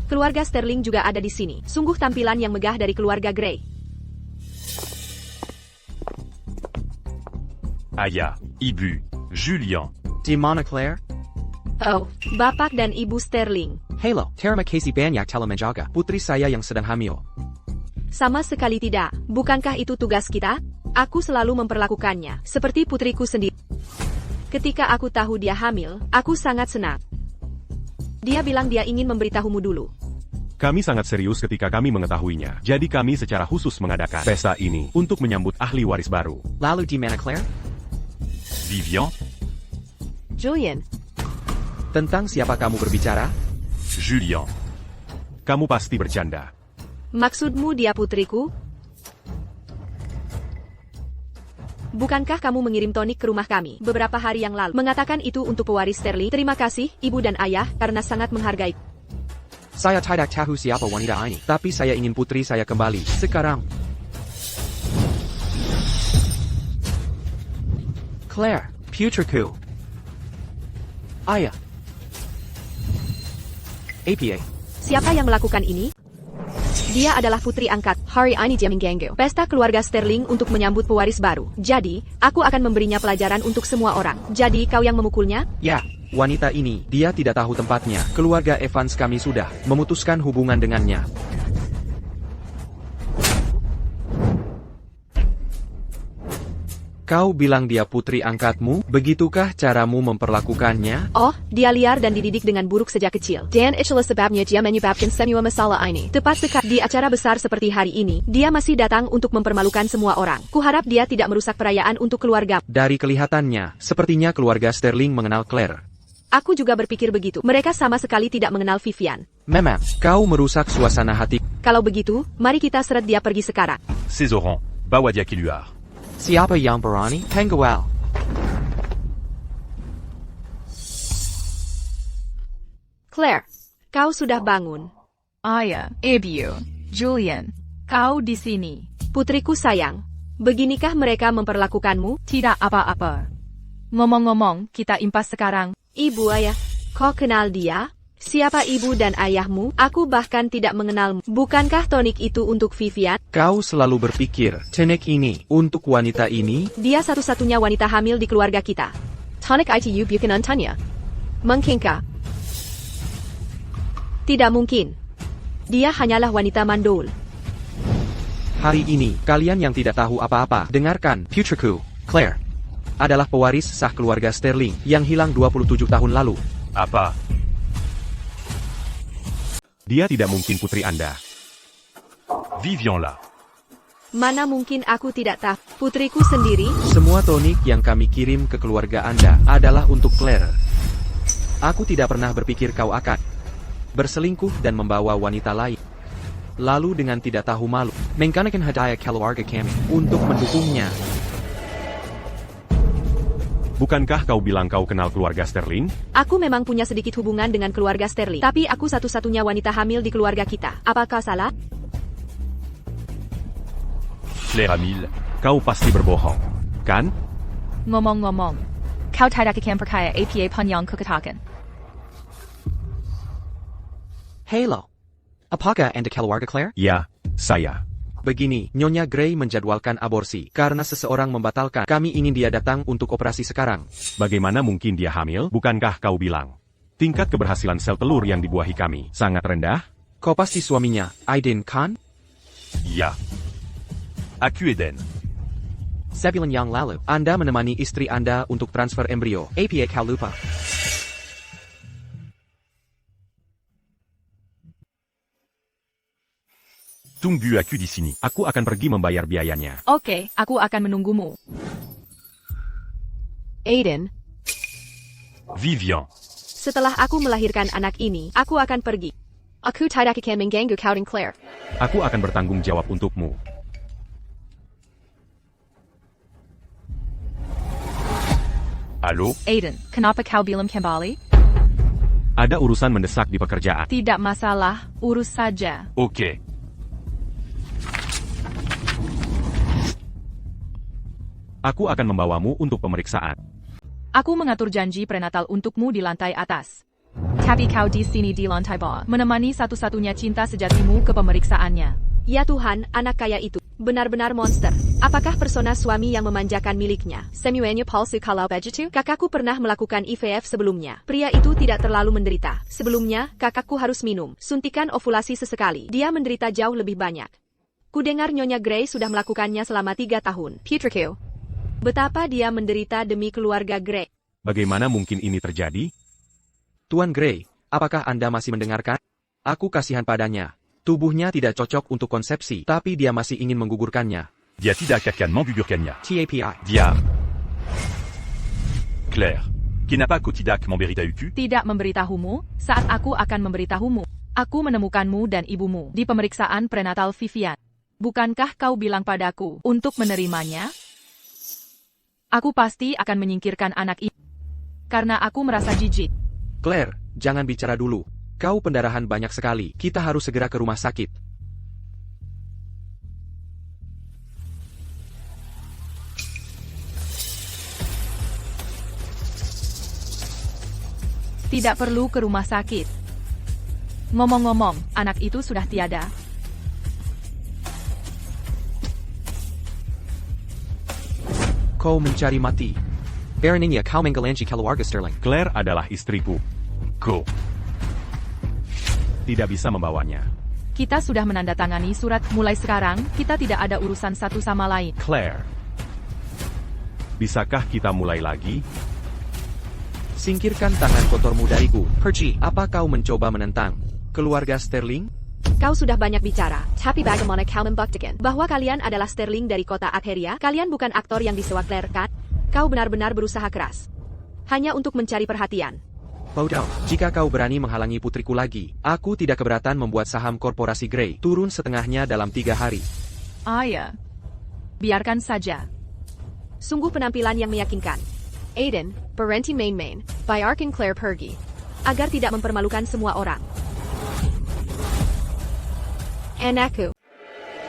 keluarga Sterling juga ada di sini. Sungguh tampilan yang megah dari keluarga Grey. Aya, Ibu, Julian. Di mana Claire? Oh, Bapak dan Ibu Sterling. Halo, terima kasih banyak telah menjaga putri saya yang sedang hamil. Sama sekali tidak. Bukankah itu tugas kita? Aku selalu memperlakukannya seperti putriku sendiri. Ketika aku tahu dia hamil, aku sangat senang. Dia bilang dia ingin memberitahumu dulu. Kami sangat serius ketika kami mengetahuinya. Jadi kami secara khusus mengadakan pesta ini untuk menyambut ahli waris baru. Lalu di mana Claire? Vivian, Julian, Tentang siapa kamu berbicara? Julian. Kamu pasti bercanda. maksudmu dia putriku? Bukankah kamu mengirim tonik ke rumah kami beberapa hari yang lalu? Mengatakan itu untuk pewaris Sterling. Terima kasih, ibu dan ayah, karena sangat menghargai. Saya tidak tahu siapa wanita ini, tapi saya ingin putri saya kembali sekarang. Claire, putriku. Ayah. APA. Siapa yang melakukan ini? Dia adalah putri angkat, hari ini dia mengganggu pesta keluarga Sterling untuk menyambut pewaris baru. Jadi, aku akan memberinya pelajaran untuk semua orang. Jadi, kau yang memukulnya? Ya, wanita ini, dia tidak tahu tempatnya. Keluarga Evans kami sudah memutuskan hubungan dengannya. Kau bilang dia putri angkatmu, begitukah caramu memperlakukannya? Oh, dia liar dan dididik dengan buruk sejak kecil. Dan itulah sebabnya dia menyebabkan semua masalah ini. Tepat sekali di acara besar seperti hari ini, dia masih datang untuk mempermalukan semua orang. Kuharap dia tidak merusak perayaan untuk keluarga. Dari kelihatannya, sepertinya keluarga Sterling mengenal Claire. Aku juga berpikir begitu. Mereka sama sekali tidak mengenal Vivian. Memang, kau merusak suasana hati. Kalau begitu, mari kita seret dia pergi sekarang. Cézoran, Bawadia Kiluar. Siapa yang berani? Pengawal. Claire, kau sudah bangun. Ayah, Ibu, Julian, kau di sini. Putriku sayang, beginikah mereka memperlakukanmu? Tidak apa-apa. Ngomong-ngomong, kita impas sekarang. Ibu ayah, kau kenal dia? Siapa ibu dan ayahmu? Aku bahkan tidak mengenalmu. Bukankah tonik itu untuk Vivian? Kau selalu berpikir, tonik ini, untuk wanita ini? Dia satu-satunya wanita hamil di keluarga kita. Tonik itu bukan untuknya. Mungkinkah? Tidak mungkin. Dia hanyalah wanita mandul. Hari ini, kalian yang tidak tahu apa-apa, dengarkan, putriku, Claire, adalah pewaris sah keluarga Sterling, yang hilang 27 tahun lalu. Apa? Dia tidak mungkin putri Anda. Vivian là. Mana mungkin aku tidak tahu. Putriku sendiri, Semua tonik yang kami kirim ke keluarga Anda adalah untuk Claire. Aku tidak pernah berpikir kau akan berselingkuh dan membawa wanita lain. Lalu dengan tidak tahu malu, menggunakan hadiah keluarga kami untuk mendukungnya. Bukankah kau bilang kau kenal keluarga Sterling? aku memang punya sedikit hubungan dengan keluarga Sterling. Tapi aku satu-satunya wanita hamil di keluarga kita. Apakah salah? Claire Hamil. Kau pasti berbohong, kan? Ngomong-ngomong, kau tidak akan percaya apa pun yang kukatakan. Halo. Apakah Anda keluarga Claire? Ya, saya. Begini, Nyonya Gray menjadwalkan aborsi karena seseorang membatalkan. Kami ingin dia datang untuk operasi sekarang. Bagaimana mungkin dia hamil? Bukankah kau bilang tingkat keberhasilan sel telur yang dibuahi kami sangat rendah? Kau pasti suaminya, Aiden Khan? Ya. Aku Eden. Sebulan yang lalu, Anda menemani istri Anda untuk transfer embrio. Apa kau lupa? Tunggu aku di sini. Aku akan pergi membayar biayanya. Oke, aku akan menunggumu. Aiden, Vivian. setelah aku melahirkan anak ini, aku akan pergi. Aku tidak akan mengganggu kau dan Claire. Aku akan bertanggung jawab untukmu. Halo? Aiden, kenapa kau belum kembali? Ada urusan mendesak di pekerjaan. Tidak masalah, urus saja. Ok. Aku akan membawamu untuk pemeriksaan. Aku mengatur janji prenatal untukmu di lantai atas. Tapi kau di sini di lantai bawah, menemani satu-satunya cinta sejatimu ke pemeriksaannya. Ya Tuhan, anak kaya itu benar-benar monster. Apakah persona suami yang memanjakan miliknya? Semuanya palsu kalau begitu? Kakakku pernah melakukan IVF sebelumnya. Pria itu tidak terlalu menderita. Sebelumnya, kakakku harus minum suntikan ovulasi sesekali. Dia menderita jauh lebih banyak. Kudengar Nyonya Gray sudah melakukannya selama 3 tahun. Putriku, betapa dia menderita demi keluarga Gray. Bagaimana mungkin ini terjadi? Tuan Gray, apakah Anda masih mendengarkan? Aku kasihan padanya. Tubuhnya tidak cocok untuk konsepsi, tapi dia masih ingin menggugurkannya. Dia tidak akan menggugurkannya. TAPI. Dia. Claire. Kenapa kau tidak memberitahuku? Tidak memberitahumu, saat aku akan memberitahumu. Aku menemukanmu dan ibumu di pemeriksaan prenatal Vivian. Bukankah kau bilang padaku untuk menerimanya? Aku pasti akan menyingkirkan anak ini. Karena aku merasa jijik. Claire, jangan bicara dulu. Kau pendarahan banyak sekali. Kita harus segera ke rumah sakit. Tidak perlu ke rumah sakit. Ngomong-ngomong, anak itu sudah tiada. Kau mencari mati. Beraninya kau menggelanji keluarga Sterling. Claire adalah istriku. Kau. Tidak bisa membawanya. Kita sudah menandatangani surat. Mulai sekarang, kita tidak ada urusan satu sama lain. Claire. Bisakah kita mulai lagi? Singkirkan tangan kotormu dariku. Perci, apa kau mencoba menentang keluarga Sterling? Kau sudah banyak bicara, tapi bagaimana kau membuktikan bahwa kalian adalah Sterling dari kota Adheria? Kalian bukan aktor yang disewa Claire, kan? Kau benar-benar berusaha keras. Hanya untuk mencari perhatian. Bodoh, jika kau berani menghalangi putriku lagi, aku tidak keberatan membuat saham korporasi Gray turun setengahnya dalam 3 hari. Ya. Biarkan saja. Sungguh penampilan yang meyakinkan. Aiden, berhenti main-main, biarkan Claire pergi. Agar tidak mempermalukan semua orang. Anakku.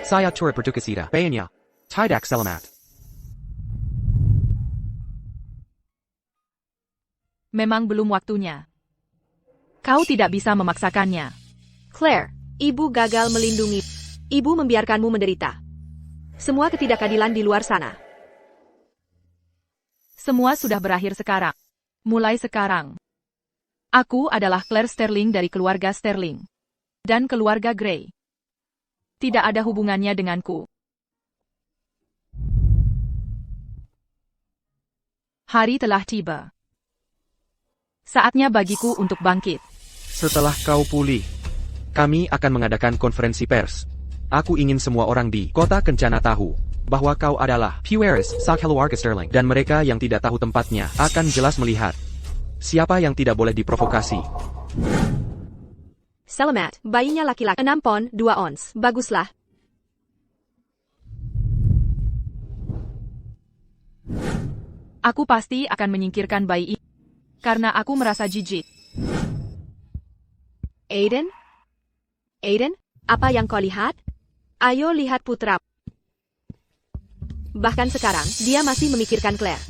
Saya turut berduka cita. Bayanya. Tidak selamat. Memang belum waktunya. Kau tidak bisa memaksakannya. Claire, ibu gagal melindungi. Ibu membiarkanmu menderita. Semua ketidakadilan di luar sana. Semua sudah berakhir sekarang. Mulai sekarang. Aku adalah Claire Sterling dari keluarga Sterling. Dan keluarga Gray. Tidak ada hubungannya denganku. Hari telah tiba. Saatnya bagiku untuk bangkit. Setelah kau pulih, kami akan mengadakan konferensi pers. Aku ingin semua orang di kota Kencana tahu bahwa kau adalah Pueris sa keluarga Sterling. Dan mereka yang tidak tahu tempatnya akan jelas melihat siapa yang tidak boleh diprovokasi. Selamat, bayinya laki-laki 6 pon 2 ons. Baguslah. Aku pasti akan menyingkirkan bayi ini. Karena aku merasa jijik. Aiden? Aiden, apa yang kau lihat? Ayo lihat putra. Bahkan sekarang, dia masih memikirkan Claire.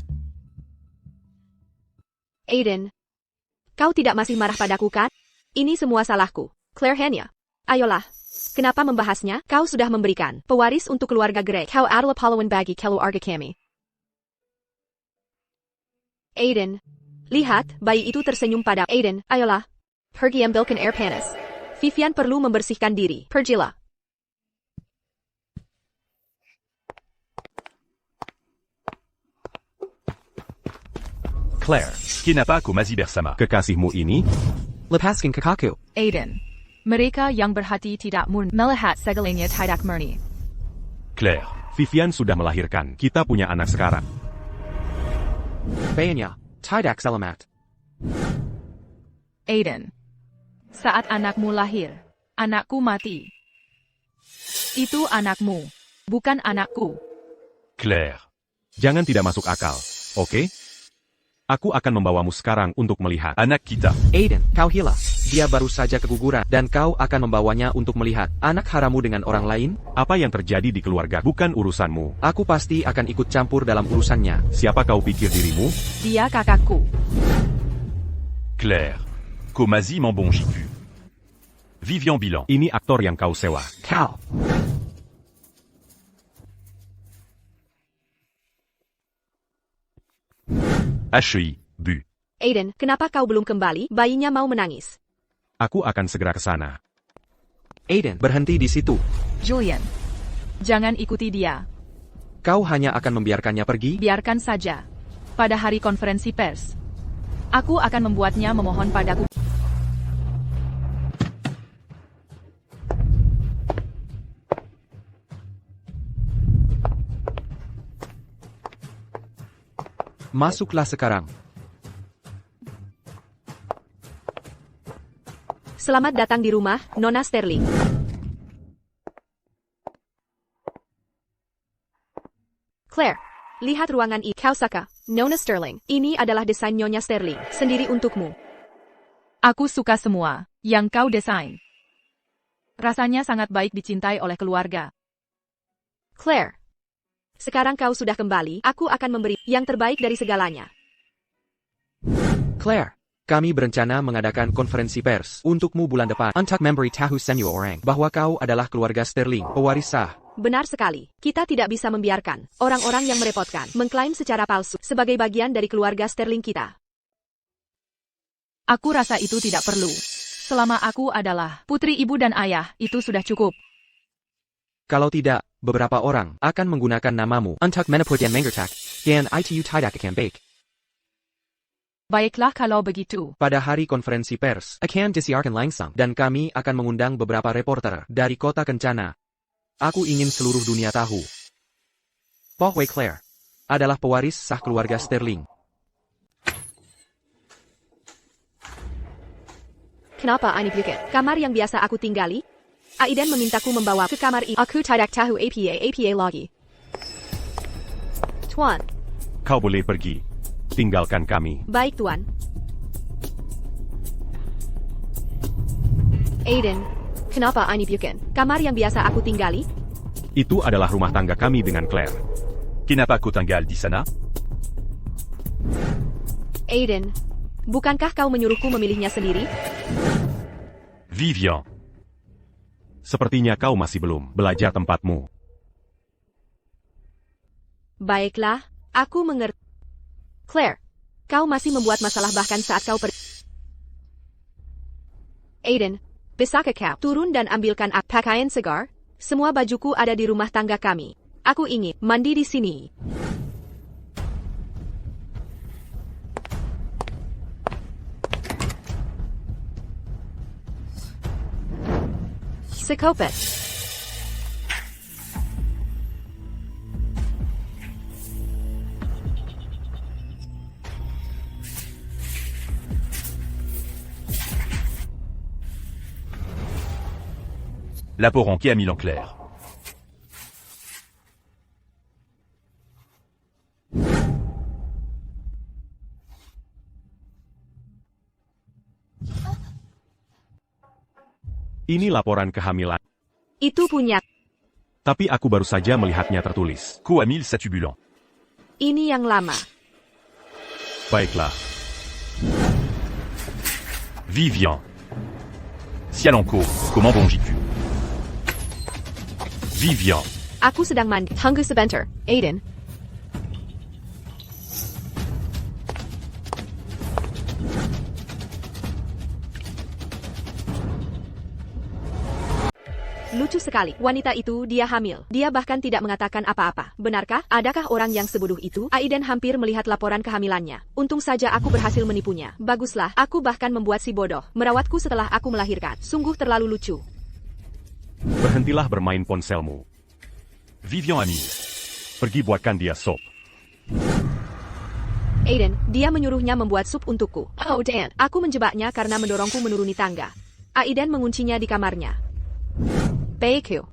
Aiden, kau tidak masih marah padaku kan? Ini semua salahku. Claire hanya. Ayolah. Kenapa membahasnya? Kau sudah memberikan pewaris untuk keluarga Grey. Kau adalah pahlawan bagi keluarga kami. Aiden, lihat, bayi itu tersenyum pada Aiden. Ayolah. Pergi ambilkan air panas. Vivian perlu membersihkan diri. Pergilah. Claire, kenapa kau masih bersama? Kekasihmu ini? Lepaskan kakakku. Aiden. Mereka yang berhati tidak murni melihat segalanya tidak murni. Claire, Vivian sudah melahirkan. Kita punya anak sekarang. Bayanya, tidak selamat. Aiden. Saat anakmu lahir, anakku mati. Itu anakmu, bukan anakku. Claire, Jangan tidak masuk akal, oke? Aku akan membawamu sekarang untuk melihat. anak kita. Aiden, kau hilang. Dia baru saja keguguran dan kau akan membawanya untuk melihat anak harammu dengan orang lain? Apa yang terjadi di keluarga bukan urusanmu. Aku pasti akan ikut campur dalam urusannya. Siapa kau pikir dirimu? Dia kakakku. Claire, kau masih membonjiku. Vivian Bilan. Ini aktor yang kau sewa. Kau. HI, Bu. Aiden, kenapa kau belum kembali? Bayinya mau menangis. Aku akan segera ke sana. Aiden, berhenti di situ. Julian. Jangan ikuti dia. Kau hanya akan membiarkannya pergi? Biarkan saja. Pada hari konferensi pers, aku akan membuatnya memohon padaku. Masuklah sekarang. Selamat datang di rumah, Nona Sterling. Claire, lihat ruangan ini. Kau suka, Nona Sterling. Ini adalah desain Nyonya Sterling, sendiri untukmu. Aku suka semua yang kau desain. Rasanya sangat baik dicintai oleh keluarga. Claire, sekarang kau sudah kembali, aku akan memberi yang terbaik dari segalanya. Claire, kami berencana mengadakan konferensi pers untukmu bulan depan untuk memberi tahu semua orang bahwa kau adalah keluarga Sterling, pewaris sah. Benar sekali, kita tidak bisa membiarkan orang-orang yang merepotkan mengklaim secara palsu sebagai bagian dari keluarga Sterling kita. Aku rasa itu tidak perlu. Selama aku adalah putri ibu dan ayah, itu sudah cukup. Kalau tidak, beberapa orang akan menggunakan namamu untuk meneput dan menggertak, dan itu tidak akan baik. Baiklah kalau begitu. Pada hari konferensi pers, akan disiarkan langsung, dan kami akan mengundang beberapa reporter dari kota Kencana. Aku ingin seluruh dunia tahu bahwa Claire adalah pewaris sah keluarga Sterling. Kenapa ini bukan kamar yang biasa aku tinggali? Aiden memintaku membawa ke kamar ini. Aku tidak tahu apa lagi. Tuan. Kau boleh pergi. Tinggalkan kami. Baik, Tuan. Aiden, kenapa ini bukan kamar yang biasa aku tinggali? Itu adalah rumah tangga kami dengan Claire. Kenapa kau tinggal di sana? Aiden, bukankah kau menyuruhku memilihnya sendiri? Vivian. Sepertinya kau masih belum belajar tempatmu. Baiklah, aku mengerti. Claire, kau masih membuat masalah bahkan saat kau pergi. Aiden, bisakah kau turun dan ambilkan pakaian segar? Semua bajuku ada di rumah tangga kami. Aku ingin mandi di sini. Psikopat. Laporan qui a mis en clair. Ini laporan kehamilan. Itu punya. Tapi aku baru saja melihatnya tertulis. Coamil satubulant. Ini yang lama. Baiklah. Vivian. Sialancourt, comment bongis-tu? Vivian. Aku sedang mandi. Tunggu sebentar, Aiden. Lucu sekali. Wanita itu, dia hamil. Dia bahkan tidak mengatakan apa-apa. Benarkah? Adakah orang yang sebodoh itu? Aiden hampir melihat laporan kehamilannya. Untung saja aku berhasil menipunya. Baguslah, aku bahkan membuat si bodoh merawatku setelah aku melahirkan. Sungguh terlalu lucu. Berhentilah bermain ponselmu. Vivian Amil. Pergi buatkan dia sop. Aiden, dia menyuruhnya membuat sup untukku. Oh Dan, aku menjebaknya karena mendorongku menuruni tangga. Aiden menguncinya di kamarnya. Baikku.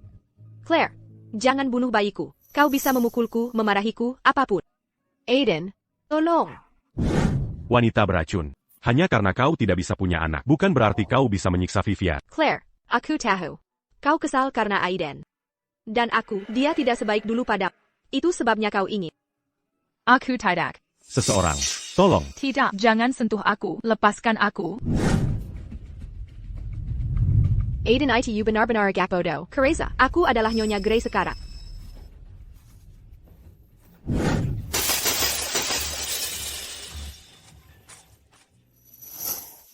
Claire, jangan bunuh bayiku. Kau bisa memukulku, memarahiku, apapun. Aiden, tolong. Wanita beracun. Hanya karena kau tidak bisa punya anak, bukan berarti kau bisa menyiksa Vivian. Claire, aku tahu. Kau kesal karena Aiden. Dan aku, dia tidak sebaik dulu pada. Itu sebabnya kau ingin. Aku tidak. Seseorang. Tolong. Tidak, jangan sentuh aku. Lepaskan aku. Aiden itu benar-benar agak bodoh. Kereza, aku adalah Nyonya Grey sekarang.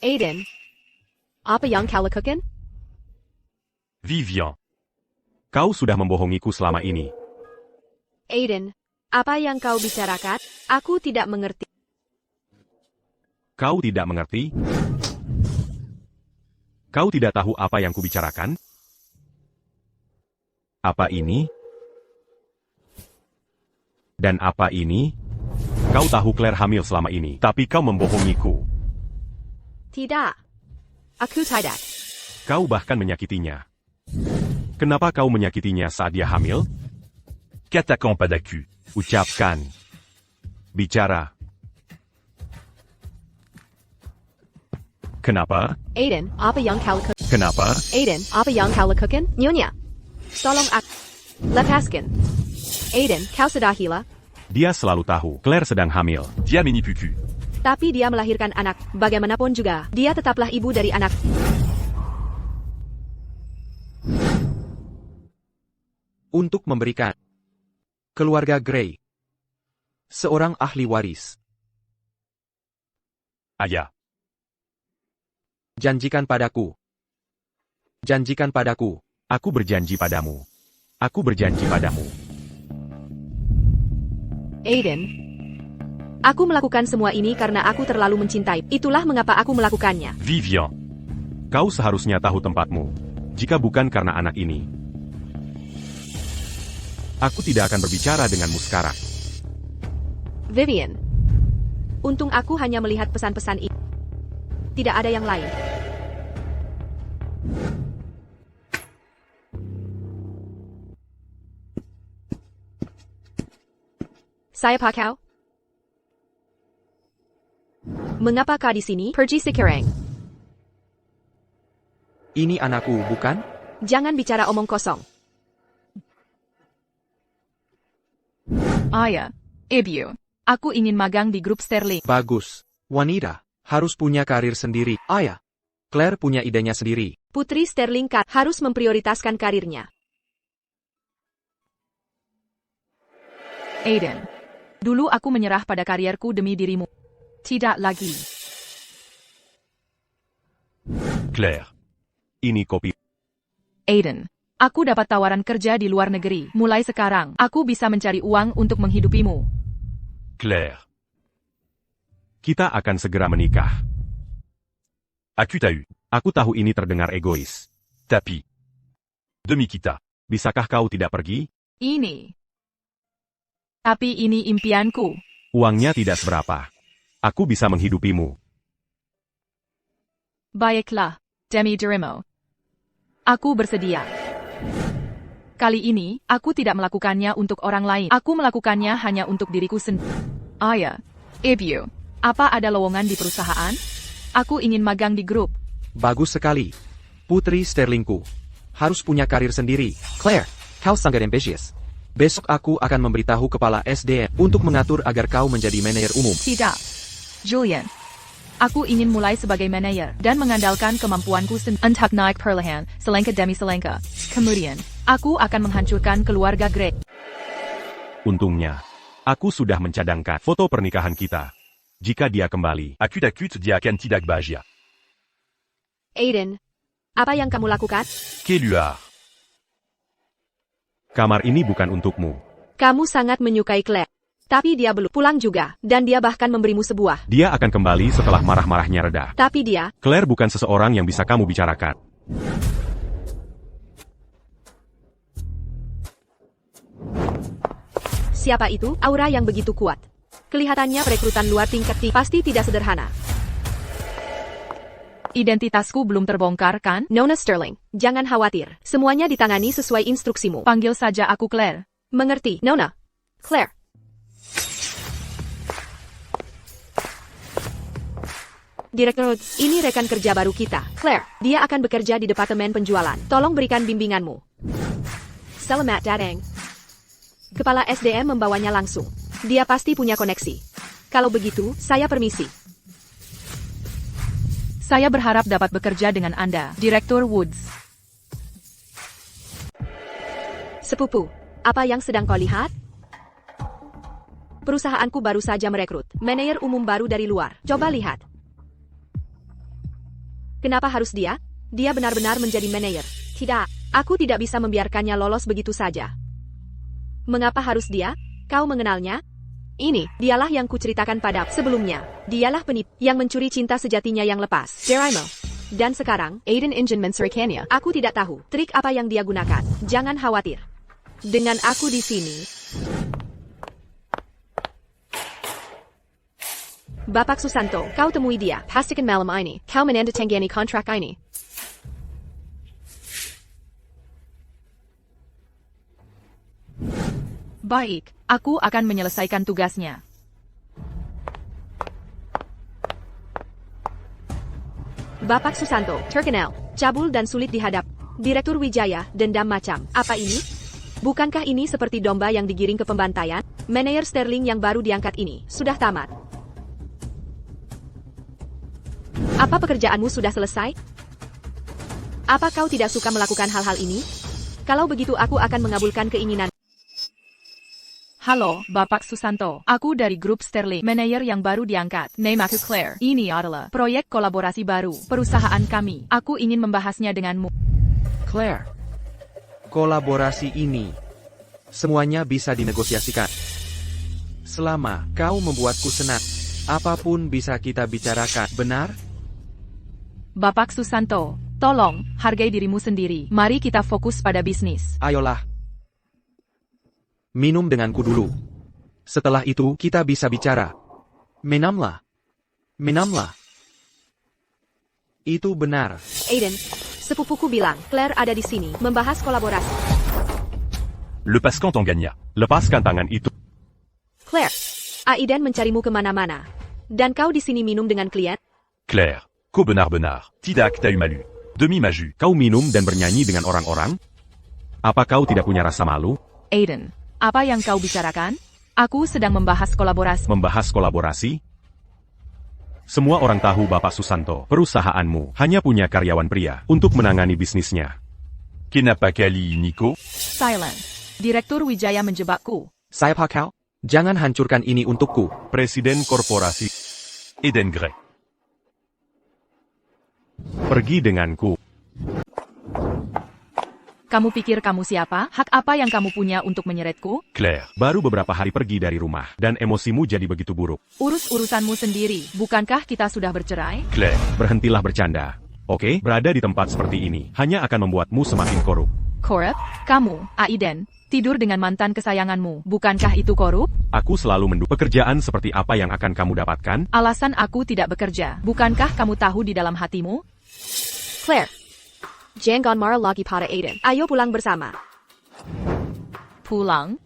Aiden, apa yang kau lakukan? Vivian. Kau sudah membohongiku selama ini. Aiden, apa yang kau bicarakan? Aku tidak mengerti. Kau tidak mengerti? Kau tidak tahu apa yang kubicarakan? Apa ini? Dan apa ini? Kau tahu Claire hamil selama ini, tapi kau membohongiku. Tidak. Aku tidak. Kau bahkan menyakitinya. Kenapa kau menyakitinya saat dia hamil? Qu'attaquant pas d'accu. Ucapkan. Bicara. Kenapa? Aiden, apa yang kau lakukan? Kenapa? Aiden, apa yang kau lakukan? Nyonya. Tolong aku. Lepaskan. Aiden, kau sudah gila? Dia selalu tahu Claire sedang hamil. Diamini puku. Tapi dia melahirkan anak. Bagaimanapun juga, dia tetaplah ibu dari anak. Untuk memberikan keluarga Grey seorang ahli waris. Aya. Janjikan padaku. Janjikan padaku. Aku berjanji padamu. Aku berjanji padamu. Aiden. Aku melakukan semua ini karena aku terlalu mencintai. Itulah mengapa aku melakukannya. Vivian. Kau seharusnya tahu tempatmu. Jika bukan karena anak ini. Aku tidak akan berbicara denganmu sekarang. Vivian. Untung aku hanya melihat pesan-pesan ini. Tidak ada yang lain. Saya Pakau. Mengapa kau di sini? Pergi sekarang. Ini anakku, bukan? Jangan bicara omong kosong. Ayah. Ibu. Aku ingin magang di grup Sterling. Bagus. Wanita harus punya karir sendiri. Ayah. Claire punya idenya sendiri. Putri Sterling Kat harus memprioritaskan karirnya. Aiden. Dulu aku menyerah pada karierku demi dirimu. Tidak lagi. Claire. Ini kopi. Aiden. Aku dapat tawaran kerja di luar negeri. Mulai sekarang, aku bisa mencari uang untuk menghidupimu. Claire. Kita akan segera menikah. Aku tahu. Aku tahu ini terdengar egois. Tapi. Demi kita. Bisakah kau tidak pergi? Ini. Tapi ini impianku. Uangnya tidak seberapa. Aku bisa menghidupimu. Baiklah, Demi Derimo. Aku bersedia. Kali ini, aku tidak melakukannya untuk orang lain. Aku melakukannya hanya untuk diriku sendiri. Oh ya, Ibu, apa ada lowongan di perusahaan? Aku ingin magang di grup. Bagus sekali. Putri Sterlingku. Harus punya karir sendiri. Claire, kau sangat ambisius. Besok aku akan memberitahu kepala SDM untuk mengatur agar kau menjadi manajer umum. Tidak. Julian. Aku ingin mulai sebagai manajer dan mengandalkan kemampuanku sendiri untuk naik perlahan, selangkah demi selangkah. Kemudian, aku akan menghancurkan keluarga Grey. Untungnya, aku sudah mencadangkan foto pernikahan kita. Jika dia kembali, Akut dia akan tidak bahagia. Aiden, apa yang kamu lakukan? Keluar. kamar ini bukan untukmu. Kamu sangat menyukai Claire. Tapi dia belum pulang juga, dan dia bahkan memberimu sebuah. Dia akan kembali setelah marah-marahnya reda. Tapi dia, Claire bukan seseorang yang bisa kamu bicarakan. siapa itu? Aura yang begitu kuat. Kelihatannya perekrutan luar tingkat pasti tidak sederhana. Identitasku belum terbongkar, kan? Nona Sterling, jangan khawatir. Semuanya ditangani sesuai instruksimu. Panggil saja aku Claire. Mengerti, Nona. Claire. Direktur, ini rekan kerja baru kita, Claire. Dia akan bekerja di departemen penjualan. Tolong berikan bimbinganmu. Selamat datang. Kepala SDM membawanya langsung. Dia pasti punya koneksi. Kalau begitu, saya permisi. Saya berharap dapat bekerja dengan Anda, Direktur Woods. Sepupu, apa yang sedang kau lihat? Perusahaanku baru saja merekrut manajer umum baru dari luar. Coba lihat. Kenapa harus dia? Dia benar-benar menjadi manajer. Tidak, aku tidak bisa membiarkannya lolos begitu saja. Mengapa harus dia? Kau mengenalnya? Ini, dialah yang kuceritakan pada sebelumnya. Dialah penipu yang mencuri cinta sejatinya yang lepas. Jeraimo. Dan sekarang, Aiden ingin menceraikannya. Aku tidak tahu trik apa yang dia gunakan. Jangan khawatir. Dengan aku di sini. Bapak Susanto, kau temui dia. Pastikan malam ini, kau menandatangani kontrak ini. Baik, aku akan menyelesaikan tugasnya. Bapak Susanto, terkenal, cabul dan sulit dihadap. Direktur Wijaya, dendam macam. Apa ini? Bukankah ini seperti domba yang digiring ke pembantaian? Manajer Sterling yang baru diangkat ini, sudah tamat. Apa pekerjaanmu sudah selesai? Apa kau tidak suka melakukan hal-hal ini? Kalau begitu aku akan mengabulkan keinginan. Halo, Bapak Susanto. Aku dari grup Sterling, manajer yang baru diangkat. Nama aku Claire. Ini adalah proyek kolaborasi baru perusahaan kami. Aku ingin membahasnya denganmu. Claire, kolaborasi ini semuanya bisa dinegosiasikan. Selama kau membuatku senang, apapun bisa kita bicarakan, benar? Bapak Susanto, tolong, hargai dirimu sendiri. Mari kita fokus pada bisnis. Ayolah. Minum denganku dulu. Setelah itu, kita bisa bicara. Minumlah. Minumlah. Itu benar. Aiden, sepupuku bilang, Claire ada di sini, membahas kolaborasi. Lepaskan tangannya. Lepaskan tangan itu. Claire, Aiden mencarimu kemana-mana. Dan kau di sini minum dengan klien? Claire, kau benar-benar tidak tahu malu. Demi maju. Kau minum dan bernyanyi dengan orang-orang? Apa kau tidak punya rasa malu? Aiden, apa yang kau bicarakan? Aku sedang membahas kolaborasi. Membahas kolaborasi? Semua orang tahu Bapak Susanto, perusahaanmu hanya punya karyawan pria untuk menangani bisnisnya. Kenapa kali, Nico? Silent. Direktur Wijaya menjebakku. Siapa kau? Jangan hancurkan ini untukku. Presiden korporasi. Eden Grey. Pergi denganku. Kamu pikir kamu siapa? Hak apa yang kamu punya untuk menyeretku? Claire. Baru beberapa hari pergi dari rumah, dan emosimu jadi begitu buruk. Urus urusanmu sendiri. Bukankah kita sudah bercerai? Claire. Berhentilah bercanda. Oke? Berada di tempat seperti ini hanya akan membuatmu semakin korup. Korup? Kamu, Aiden, tidur dengan mantan kesayanganmu. Bukankah itu korup? Aku selalu mendukung pekerjaan seperti apa yang akan kamu dapatkan. Alasan aku tidak bekerja. Bukankah kamu tahu di dalam hatimu? Claire, jangan marah lagi pada Aiden. Ayo pulang bersama. Pulang?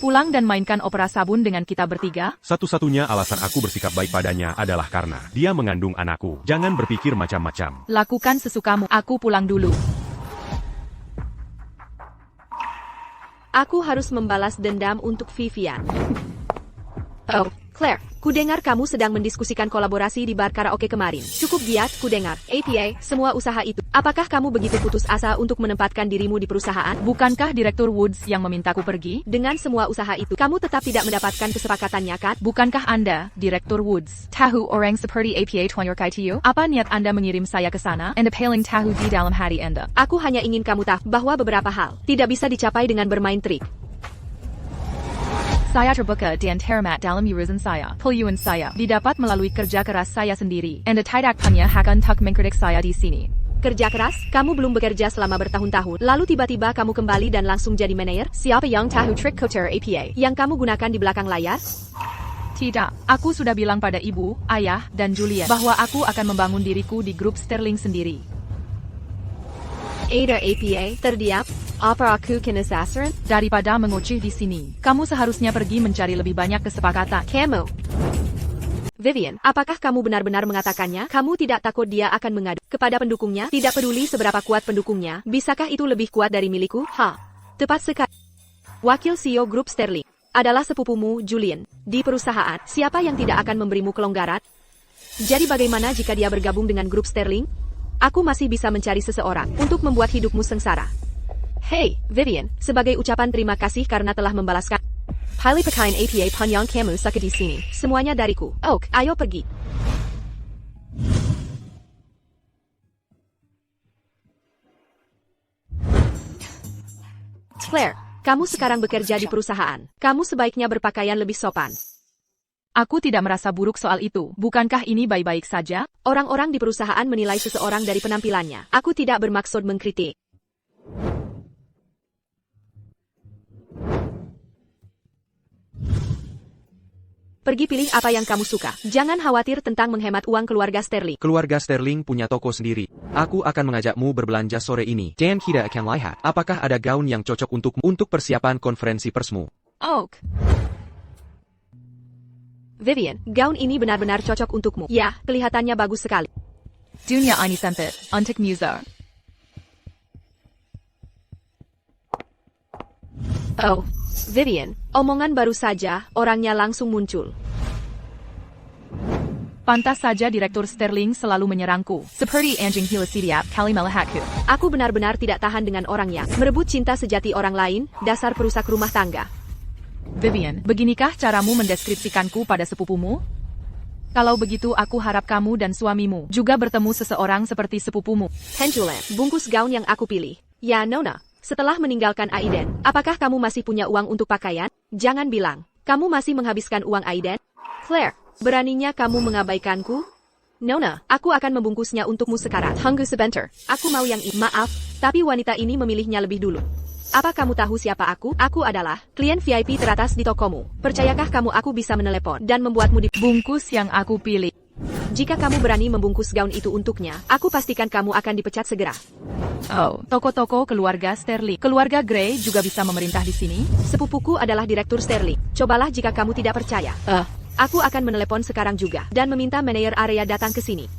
Pulang dan mainkan opera sabun dengan kita bertiga? Satu-satunya alasan aku bersikap baik padanya adalah karena dia mengandung anakku. Jangan berpikir macam-macam. Lakukan sesukamu. Aku pulang dulu. Aku harus membalas dendam untuk Vivian. Oh, Claire, kudengar kamu sedang mendiskusikan kolaborasi di bar karaoke kemarin. Cukup giat, kudengar. APA, semua usaha itu. Apakah kamu begitu putus asa untuk menempatkan dirimu di perusahaan? Bukankah Direktur Woods yang memintaku pergi? Dengan semua usaha itu, kamu tetap tidak mendapatkan kesepakatannya, kan? Bukankah Anda, Direktur Woods, tahu orang seperti APA Tuanyor Kaitiyo? Apa niat Anda mengirim saya ke sana? Anda paling tahu di dalam hati Anda. Aku hanya ingin kamu tahu bahwa beberapa hal tidak bisa dicapai dengan bermain trik. Saya terbuka dan terhormat dalam urusan saya. Peluang saya didapat melalui kerja keras saya sendiri. Anda tidak punya hak untuk mengkritik saya di sini. Kerja keras? Kamu belum bekerja selama bertahun-tahun, lalu tiba-tiba kamu kembali dan langsung jadi manajer? Siapa yang tahu trik Koter APA yang kamu gunakan di belakang layar? Tidak, aku sudah bilang pada ibu, ayah, dan Julian bahwa aku akan membangun diriku di grup Sterling sendiri. Ada APA, terdiam? Apa aku kena sasaran? Daripada mengoceh di sini, kamu seharusnya pergi mencari lebih banyak kesepakatan. Kamu. Vivian, apakah kamu benar-benar mengatakannya? Kamu tidak takut dia akan mengadu kepada pendukungnya? Tidak peduli seberapa kuat pendukungnya, bisakah itu lebih kuat dari milikku? Tepat sekali. Wakil CEO Grup Sterling adalah sepupumu, Julian. Di perusahaan, siapa yang tidak akan memberimu kelonggaran? Jadi bagaimana jika dia bergabung dengan Grup Sterling? Aku masih bisa mencari seseorang untuk membuat hidupmu sengsara. Hey, Vivian, sebagai ucapan terima kasih karena telah membalaskan. Pilih pekain APA panjang kamu sakit di sini. Semuanya dariku. Oak, ayo pergi. Claire, kamu sekarang bekerja di perusahaan. Kamu sebaiknya berpakaian lebih sopan. Aku tidak merasa buruk soal itu. Bukankah ini baik-baik saja? Orang-orang di perusahaan menilai seseorang dari penampilannya. Aku tidak bermaksud mengkritik. Pergi pilih apa yang kamu suka. Jangan khawatir tentang menghemat uang keluarga Sterling. Keluarga Sterling punya toko sendiri. Aku akan mengajakmu berbelanja sore ini. Dan kita akan lihat apakah ada gaun yang cocok untukmu untuk persiapan konferensi persmu. Oak. Vivian, gaun ini benar-benar cocok untukmu. Ya, kelihatannya bagus sekali. Dunia ini sempit untuk musa. Oh, Vivian, omongan baru saja, orangnya langsung muncul. Pantas saja Direktur Sterling selalu menyerangku. Seperti anjing hilang setiap kali melihatku. Aku benar-benar tidak tahan dengan orang yang merebut cinta sejati orang lain, dasar perusak rumah tangga. Vivian, beginikah caramu mendeskripsikanku pada sepupumu? Kalau begitu aku harap kamu dan suamimu juga bertemu seseorang seperti sepupumu. Penjulen, bungkus gaun yang aku pilih. Ya, Nona. Setelah meninggalkan Aiden, apakah kamu masih punya uang untuk pakaian? Jangan bilang, kamu masih menghabiskan uang Aiden? Claire, beraninya kamu mengabaikanku? Nona, aku akan membungkusnya untukmu sekarang. Tunggu sebentar, aku mau yang ini. Maaf, tapi wanita ini memilihnya lebih dulu. Apa kamu tahu siapa aku? Aku adalah klien VIP teratas di tokomu. Percayakah kamu aku bisa menelepon dan membuatmu di bungkus yang aku pilih? Jika kamu berani membungkus gaun itu untuknya, aku pastikan kamu akan dipecat segera. Oh, toko-toko keluarga Sterling. Keluarga Gray juga bisa memerintah di sini? Sepupuku adalah Direktur Sterling. Cobalah jika kamu tidak percaya. Aku akan menelepon sekarang juga dan meminta manajer area datang ke sini.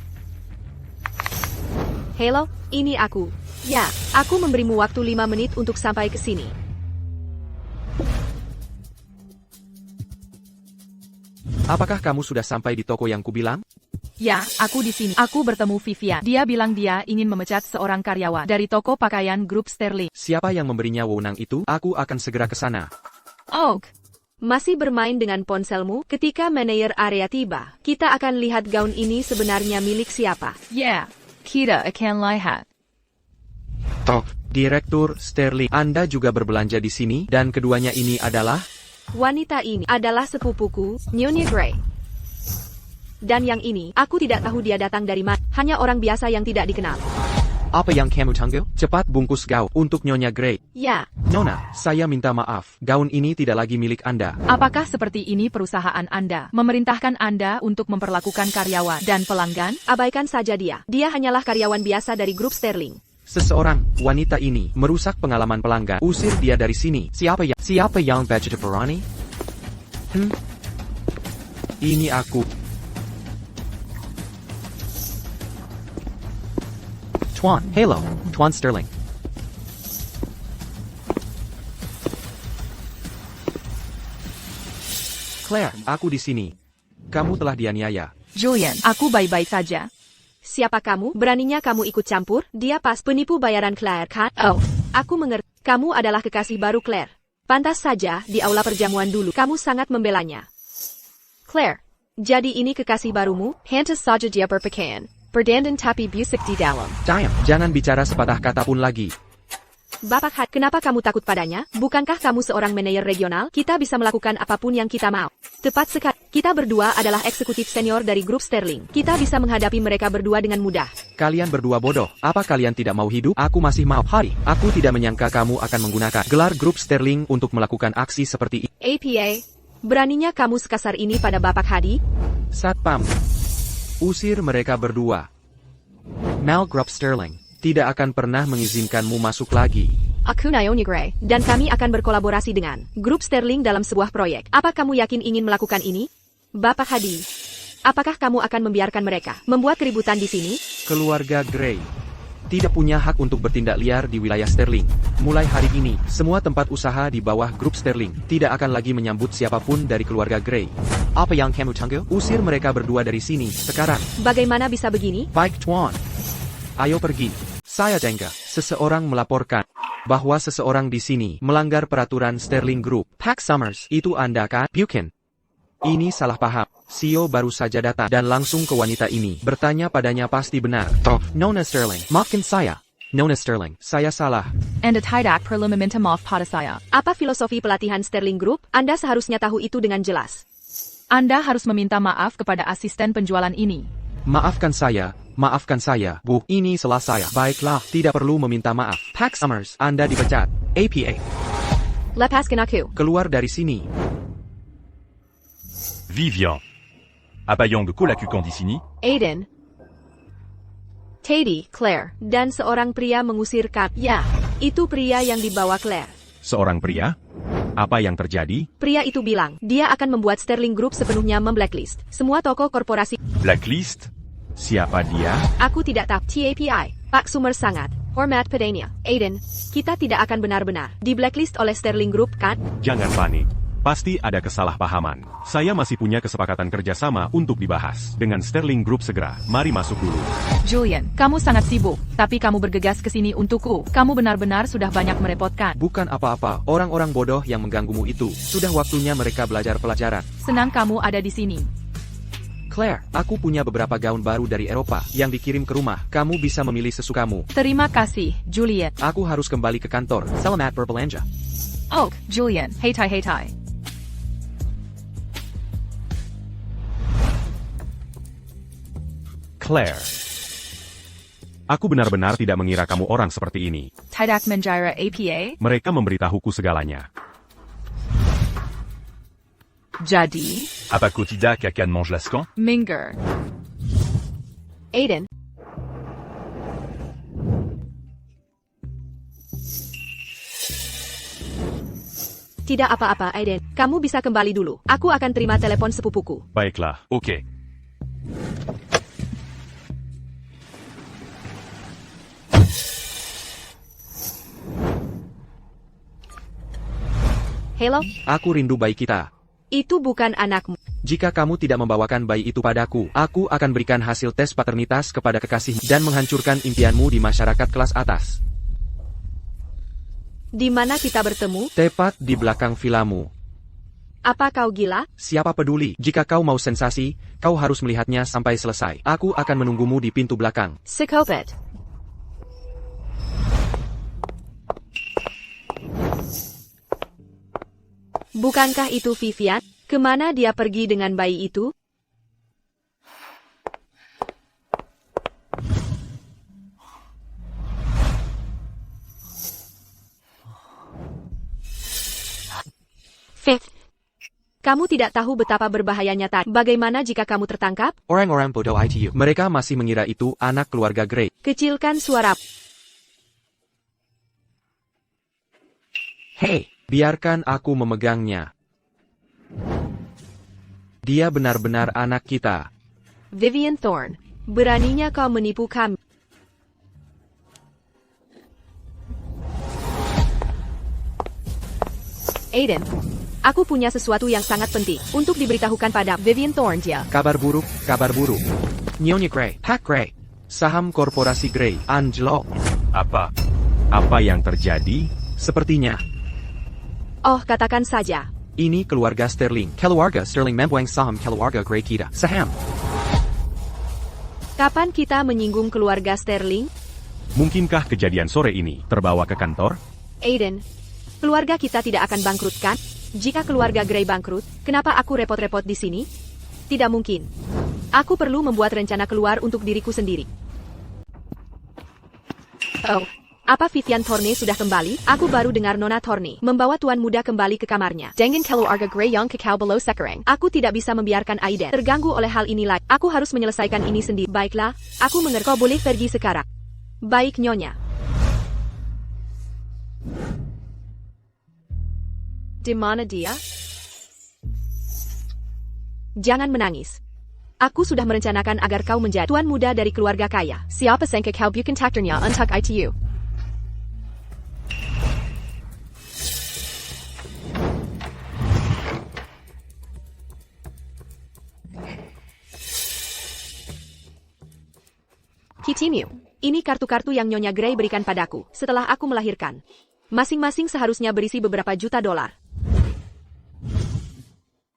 Halo, ini aku. Ya, aku memberimu waktu 5 menit untuk sampai ke sini. Apakah kamu sudah sampai di toko yang kubilang? Ya, aku di sini. Aku bertemu Vivian. Dia bilang dia ingin memecat seorang karyawan dari toko pakaian Grup Sterling. Siapa yang memberinya wewenang itu? Aku akan segera ke sana. Oak. Masih bermain dengan ponselmu? Ketika manajer area tiba, kita akan lihat gaun ini sebenarnya milik siapa. Ya, kita akan lihat. Direktur Sterling, Anda juga berbelanja di sini, dan keduanya ini adalah... Wanita ini adalah sepupuku, Nyonya Gray. Dan yang ini, aku tidak tahu dia datang dari mana, hanya orang biasa yang tidak dikenal. Apa yang kamu tunggu? Cepat bungkus gaun untuk Nyonya Gray. Ya. Nona, saya minta maaf, gaun ini tidak lagi milik Anda. Apakah seperti ini perusahaan Anda memerintahkan Anda untuk memperlakukan karyawan dan pelanggan? Abaikan saja dia. Dia hanyalah karyawan biasa dari Grup Sterling. Seseorang, wanita ini, merusak pengalaman pelanggan. Usir dia dari sini. Siapa yang... Siapa yang vegetarian? Ini aku. Tuan, hello, Tuan Sterling. Claire, aku di sini. Kamu telah dianiaya. Julian, aku baik-baik saja. Siapa kamu? Beraninya kamu ikut campur? Dia pas penipu bayaran Claire, kan? Oh, aku mengerti. Kamu adalah kekasih baru Claire. Pantas saja, di aula perjamuan dulu, kamu sangat membelanya. Claire, jadi ini kekasih barumu? Pantas saja dia berpakaian berdandan tapi busuk di dalam. Diam, jangan bicara sepatah kata pun lagi. Bapak Hat, kenapa kamu takut padanya? Bukankah kamu seorang manajer regional? Kita bisa melakukan apapun yang kita mau. Tepat sekali. Kita berdua adalah eksekutif senior dari grup Sterling. Kita bisa menghadapi mereka berdua dengan mudah. Kalian berdua bodoh. Apa kalian tidak mau hidup? Aku masih mau. Hari, aku tidak menyangka kamu akan menggunakan gelar grup Sterling untuk melakukan aksi seperti ini. APA, beraninya kamu sekasar ini pada Bapak Hadi? Satpam, usir mereka berdua. Mal Grup Sterling tidak akan pernah mengizinkanmu masuk lagi. Aku Naomi Gray, dan kami akan berkolaborasi dengan grup Sterling dalam sebuah proyek. Apa kamu yakin ingin melakukan ini? Bapak Hadi, apakah kamu akan membiarkan mereka membuat keributan di sini? Keluarga Gray tidak punya hak untuk bertindak liar di wilayah Sterling. Mulai hari ini, semua tempat usaha di bawah grup Sterling tidak akan lagi menyambut siapapun dari keluarga Gray. Apa yang kamu tunggu? Usir mereka berdua dari sini, sekarang. Bagaimana bisa begini? Baik, Tuan. Ayo pergi. Saya jangka, seseorang melaporkan bahwa seseorang di sini melanggar peraturan Sterling Group. Pat Summers, itu Anda kan? Bukan. Ini salah paham. CEO baru saja datang dan langsung ke wanita ini. Bertanya padanya pasti benar. Toh, Nona Sterling. Maafkan saya. Nona Sterling, saya salah. Anda tidak perlu meminta maaf pada saya. Apa filosofi pelatihan Sterling Group? Anda seharusnya tahu itu dengan jelas. Anda harus meminta maaf kepada asisten penjualan ini. Maafkan saya, Bu. Ini salah saya. Baiklah, tidak perlu meminta maaf. Pat Summers, Anda dipecat. APA, Lepaskan aku. keluar dari sini. Vivian. Abayang de Colacu Candicini. Aiden, Teddy, Claire, dan seorang pria mengusir Kap. Ya, itu pria yang dibawa Claire. Seorang pria? Apa yang terjadi? Pria itu bilang, dia akan membuat Sterling Group sepenuhnya memblacklist semua toko korporasi. Blacklist. Siapa dia? Aku tidak tahu. TAPI, Pak Sumer sangat hormat padanya. Aiden, kita tidak akan benar-benar di blacklist oleh Sterling Group, kan? Jangan panik. Pasti ada kesalahpahaman. Saya masih punya kesepakatan kerjasama untuk dibahas. Dengan Sterling Group segera. Mari masuk dulu. Julian, kamu sangat sibuk, tapi kamu bergegas ke sini untukku. Kamu benar-benar sudah banyak merepotkan. Bukan apa-apa, orang-orang bodoh yang mengganggumu itu. Sudah waktunya mereka belajar pelajaran. Senang kamu ada di sini. Claire, aku punya beberapa gaun baru dari Eropa yang dikirim ke rumah. Kamu bisa memilih sesukamu. Terima kasih, Julian. Aku harus kembali ke kantor. Selamat berbelanja. Oh, Julian, hei. Claire. Aku benar-benar tidak mengira kamu orang seperti ini. Tidak mengira APA. Mereka memberitahuku segalanya. Jadi, Apa Cotida Kakan mange lascan. Minger. Aiden, tidak apa-apa, Aiden. Kamu bisa kembali dulu. Aku akan terima telepon sepupuku. Baiklah. Ok. Hello, Aku rindu bayi kita. itu bukan anakmu. Jika kamu tidak membawakan bayi itu padaku, aku akan berikan hasil tes paternitas kepada kekasih dan menghancurkan impianmu di masyarakat kelas atas. Di mana kita bertemu? Tepat di belakang vilamu. Apa kau gila? Siapa peduli? Jika kau mau sensasi, kau harus melihatnya sampai selesai. Aku akan menunggumu di pintu belakang. Psikopat. Bukankah itu Vivian? Kemana dia pergi dengan bayi itu? Fifth. Kamu tidak tahu betapa berbahayanya tadi. Bagaimana jika kamu tertangkap? Orang-orang bodoh ITU. Mereka masih mengira itu anak keluarga Gray. Kecilkan suara. Hei, Biarkan aku memegangnya. Dia benar-benar anak kita. Vivian Thorne, beraninya kau menipu kami. Aiden, aku punya sesuatu yang sangat penting untuk diberitahukan pada Vivian Thorne dia. Kabar buruk, kabar buruk. Nyonya Grey, Pak Grey. Saham korporasi Grey, anjlok. Apa? Apa yang terjadi? Sepertinya, Oh, katakan saja. ini keluarga Sterling. Keluarga Sterling membuang saham keluarga Grey kita. Saham. Kapan kita menyinggung keluarga Sterling? Mungkinkah kejadian sore ini terbawa ke kantor? Aiden, keluarga kita tidak akan bangkrut kan? Jika keluarga Grey bangkrut, kenapa aku repot-repot di sini? Tidak mungkin. Aku perlu membuat rencana keluar untuk diriku sendiri. Oh, apa Vivian Thorne sudah kembali? Aku baru dengar Nona Thorne membawa tuan muda kembali ke kamarnya. Dengan keluarga Grey yang kekal below sekarang. Aku tidak bisa membiarkan Aiden terganggu oleh hal ini lagi. Aku harus menyelesaikan ini sendiri. Baiklah, aku mengerti. Kau boleh pergi sekarang. Baik, Nyonya. Di mana dia? Jangan menangis. Aku sudah merencanakan agar kau menjadi tuan muda dari keluarga kaya. Siapa sangka kau bukan takdirnya untuk ITU. Continue. Ini kartu-kartu yang Nyonya Grey berikan padaku setelah aku melahirkan. Masing-masing seharusnya berisi beberapa juta dolar.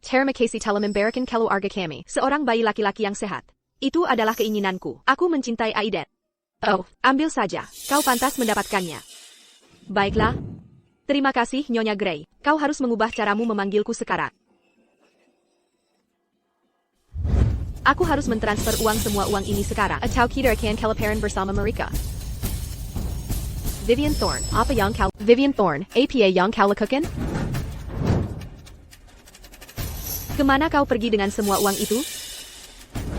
Terima kasih telah memberikan keluarga kami seorang bayi laki-laki yang sehat. Itu adalah keinginanku. Aku mencintai Aiden. Oh, ambil saja. Kau pantas mendapatkannya. Baiklah. Terima kasih, Nyonya Grey. Kau harus mengubah caramu memanggilku sekarang. Aku harus mentransfer uang semua uang ini sekarang. Atau kita akan kelaparan bersama mereka. Vivian Thorne, apa yang kau... Vivian Thorne, apa yang kau lakukan? Kemana kau pergi dengan semua uang itu?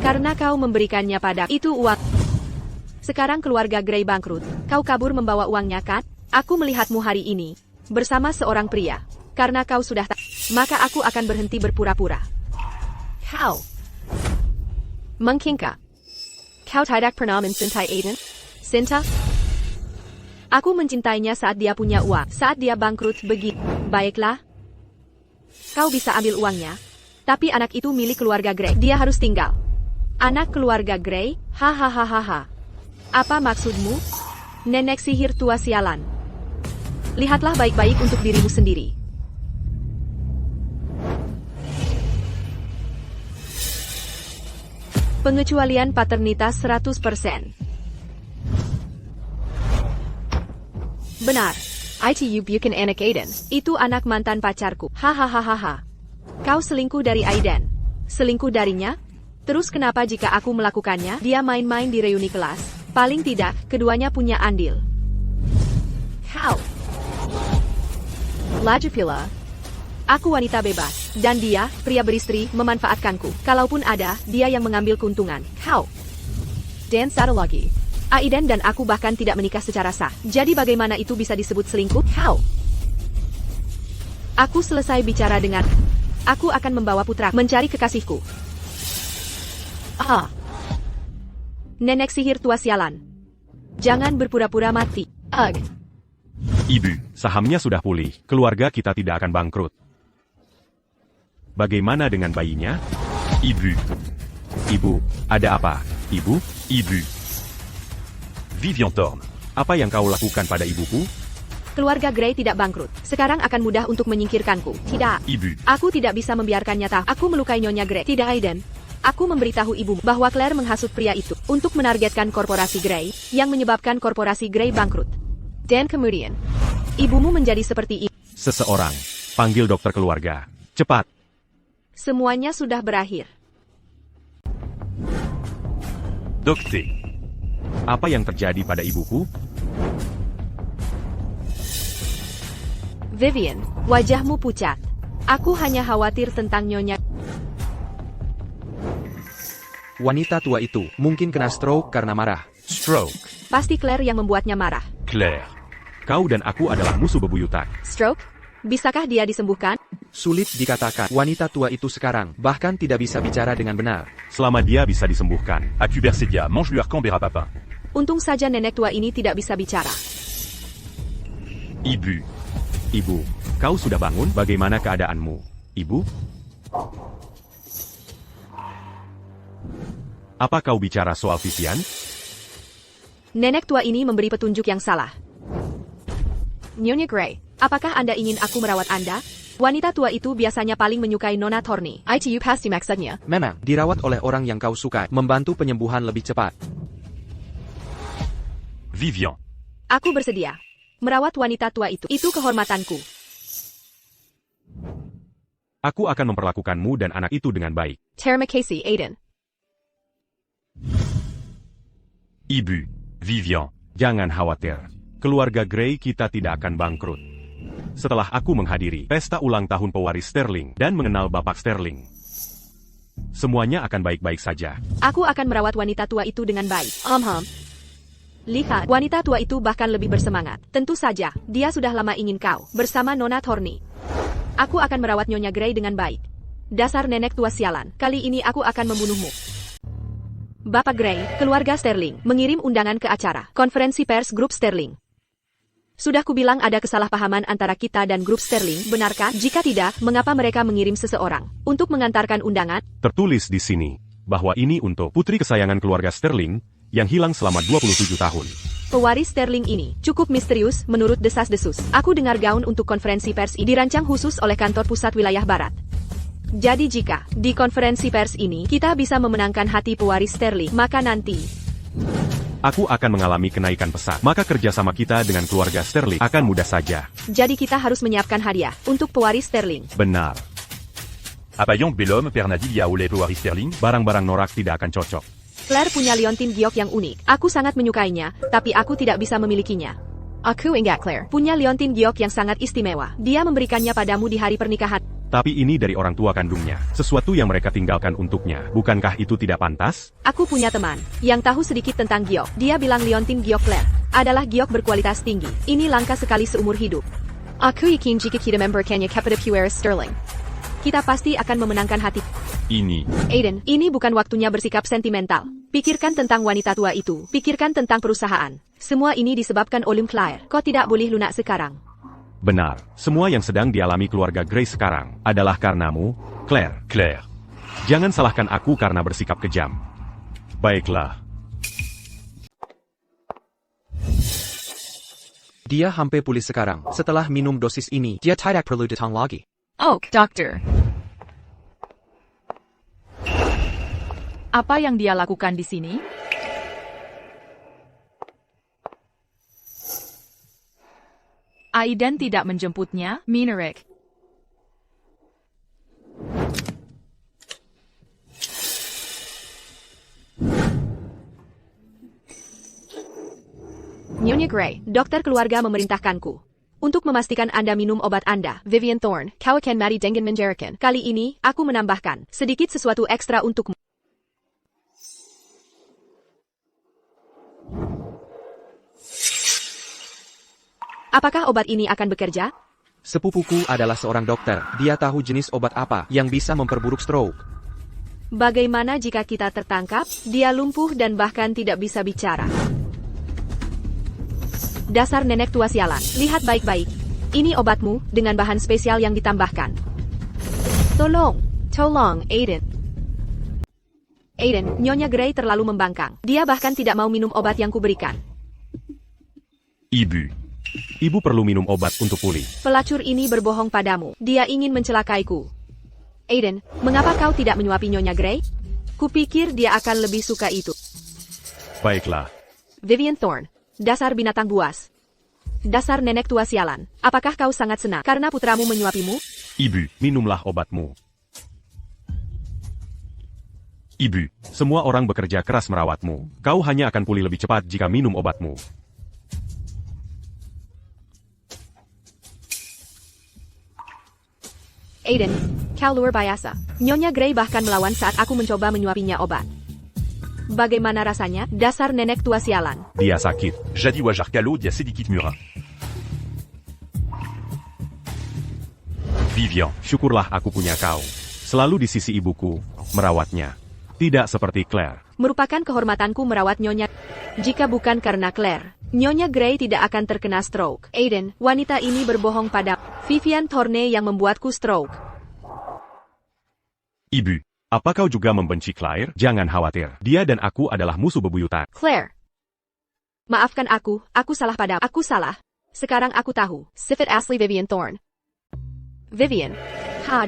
Karena kau memberikannya pada itu uang. Sekarang keluarga Grey bangkrut. Kau kabur membawa uangnya kan? Aku melihatmu hari ini bersama seorang pria. Karena kau sudah tak... Maka aku akan berhenti berpura-pura. Kau... Mungkinkah kau tidak pernah mencintai Aiden? Cinta? Aku mencintainya saat dia punya uang. Saat dia bangkrut begitu. Baiklah. Kau bisa ambil uangnya. Tapi anak itu milik keluarga Grey. Dia harus tinggal. Anak keluarga Grey? Hahaha. Apa maksudmu? Nenek sihir tua sialan. Lihatlah baik-baik untuk dirimu sendiri. Pengecualian paternitas 100%. Benar. ITU bukan anak Aiden. Itu anak mantan pacarku. Hahaha. Kau selingkuh dari Aiden. Selingkuh darinya? Terus kenapa jika aku melakukannya? Dia main-main di reuni kelas. Paling tidak, keduanya punya andil. Kau. Lagi pula. Aku wanita bebas, dan dia, pria beristri, memanfaatkanku. Kalaupun ada, dia yang mengambil keuntungan. Kau. Dan satu lagi. Aiden dan aku bahkan tidak menikah secara sah. Jadi bagaimana itu bisa disebut selingkuh? Kau. Aku selesai bicara dengan... Aku akan membawa putra mencari kekasihku. Ah. Nenek sihir tua sialan. Jangan berpura-pura mati. Ugh. Ibu, sahamnya sudah pulih. Keluarga kita tidak akan bangkrut. Bagaimana dengan bayinya? Ibu. Ibu, ada apa? Ibu? Ibu. Vivian Thorne. Apa yang kau lakukan pada ibuku? Keluarga Grey tidak bangkrut. Sekarang akan mudah untuk menyingkirkanku. Tidak. Ibu. Aku tidak bisa membiarkannya tahu. Aku melukai Nyonya Grey. Tidak, Aiden. Aku memberitahu ibu bahwa Claire menghasut pria itu untuk menargetkan korporasi Grey yang menyebabkan korporasi Grey bangkrut. Dan kemudian, ibumu menjadi seperti ini. Seseorang. Panggil dokter keluarga. Cepat. Semuanya sudah berakhir. Dokter. Apa yang terjadi pada ibuku? Vivian, wajahmu pucat. Aku hanya khawatir tentang Nyonya. Wanita tua itu mungkin kena stroke karena marah. Stroke. Pasti Claire yang membuatnya marah. Claire. Kau dan aku adalah musuh bebuyutan. Stroke? Bisakah dia disembuhkan? Sulit dikatakan. Wanita tua itu sekarang bahkan tidak bisa bicara dengan benar. Selama dia bisa disembuhkan. Acubercedia, mange-lui Arcambera papa. Untung saja nenek tua ini tidak bisa bicara. Ibu. Ibu, kau sudah bangun? Bagaimana keadaanmu? Ibu? Apa kau bicara soal Vivian? Nenek tua ini memberi petunjuk yang salah. Nyonya Grey, apakah Anda ingin aku merawat Anda? Wanita tua itu biasanya paling menyukai Nona Thorny. ITU pasti maksudnya. Memang, dirawat oleh orang yang kau suka, membantu penyembuhan lebih cepat. Vivian. Aku bersedia. Merawat wanita tua itu. Itu kehormatanku. Aku akan memperlakukanmu dan anak itu dengan baik. Terima kasih, Aiden. Ibu. Vivian. Jangan khawatir. Keluarga Grey kita tidak akan bangkrut. Setelah aku menghadiri pesta ulang tahun pewaris Sterling dan mengenal Bapak Sterling, semuanya akan baik-baik saja. Aku akan merawat wanita tua itu dengan baik. Lihat, wanita tua itu bahkan lebih bersemangat. Tentu saja, dia sudah lama ingin kau, bersama Nona Thorny. Aku akan merawat Nyonya Grey dengan baik. Dasar nenek tua sialan, kali ini aku akan membunuhmu. Bapak Grey, keluarga Sterling, mengirim undangan ke acara konferensi pers grup Sterling. Sudah kubilang ada kesalahpahaman antara kita dan grup Sterling, benarkah? Jika tidak, mengapa mereka mengirim seseorang untuk mengantarkan undangan? Tertulis di sini bahwa ini untuk putri kesayangan keluarga Sterling yang hilang selama 27 tahun. Pewaris Sterling ini cukup misterius menurut desas-desus. Aku dengar gaun untuk konferensi pers ini dirancang khusus oleh kantor pusat wilayah barat. Jadi jika di konferensi pers ini kita bisa memenangkan hati pewaris Sterling, maka nanti Aku akan mengalami kenaikan pesat. Maka kerjasama kita dengan keluarga Sterling akan mudah saja. jadi kita harus menyiapkan hadiah untuk pewaris Sterling. Benar. Apayang Bellum, Pernadilia Oleh Pewaris Sterling. Barang-barang norak tidak akan cocok. Claire punya liontin giok yang unik. Aku sangat menyukainya, tapi aku tidak bisa memilikinya. Aku ingat Claire punya liontin giok yang sangat istimewa. Dia memberikannya padamu di hari pernikahan. Tapi ini dari orang tua kandungnya. Sesuatu yang mereka tinggalkan untuknya. Bukankah itu tidak pantas? Aku punya teman yang tahu sedikit tentang giok. Dia bilang liontin giok Claire adalah giok berkualitas tinggi. Ini langka sekali seumur hidup. Aku yakin jika kita memberikannya kepada pewaris Sterling, kita pasti akan memenangkan hati. Ini. Aiden, ini bukan waktunya bersikap sentimental. Pikirkan tentang wanita tua itu. Pikirkan tentang perusahaan. Semua ini disebabkan oleh Claire. Kau tidak boleh lunak sekarang. Benar. Semua yang sedang dialami keluarga Grey sekarang adalah karenamu, Claire. Claire. Jangan salahkan aku karena bersikap kejam. Baiklah. Dia hampir pulih sekarang. Setelah minum dosis ini, dia tidak perlu datang lagi. Oh, dokter. Apa yang dia lakukan di sini? Aiden tidak menjemputnya, Minerik. Nyonya Grey, dokter keluarga memerintahkanku untuk memastikan Anda minum obat Anda. Vivian Thorne, kau akan mati dengan menjarakan. Kali ini, aku menambahkan sedikit sesuatu ekstra untukmu. Apakah obat ini akan bekerja? Sepupuku adalah seorang dokter. Dia tahu jenis obat apa yang bisa memperburuk stroke. Bagaimana jika kita tertangkap? Dia lumpuh dan bahkan tidak bisa bicara. Dasar nenek tua sialan. Lihat baik-baik. Ini obatmu dengan bahan spesial yang ditambahkan. Tolong, Aiden. Aiden, Nyonya Grey terlalu membangkang. Dia bahkan tidak mau minum obat yang kuberikan. Ibu. Ibu perlu minum obat untuk pulih. Pelacur ini berbohong padamu. Dia ingin mencelakaiku. Aiden, mengapa kau tidak menyuapi Nyonya Grey? Kupikir dia akan lebih suka itu. Baiklah. Vivian Thorne, dasar binatang buas. Dasar nenek tua sialan. Apakah kau sangat senang karena putramu menyuapimu? Ibu. Minumlah obatmu. Ibu. Semua orang bekerja keras merawatmu. Kau hanya akan pulih lebih cepat jika minum obatmu. Aiden, kau luar biasa. Nyonya Grey bahkan melawan saat aku mencoba menyuapinya obat. Bagaimana rasanya, dasar nenek tua sialan? Dia sakit. Jadi wajar kalau dia sedikit murah. Vivian. Syukurlah aku punya kau. Selalu di sisi ibuku, merawatnya. Tidak seperti Claire. Merupakan kehormatanku merawat Nyonya. Jika bukan karena Claire, Nyonya Grey tidak akan terkena stroke. Aiden, wanita ini berbohong pada Vivian Thorne yang membuatku stroke. Ibu, apa kau juga membenci Claire? Jangan khawatir. Dia dan aku adalah musuh bebuyutan. Claire. Maafkan aku salah pada aku salah. Sekarang aku tahu. Sifat asli Vivian Thorne. Vivian,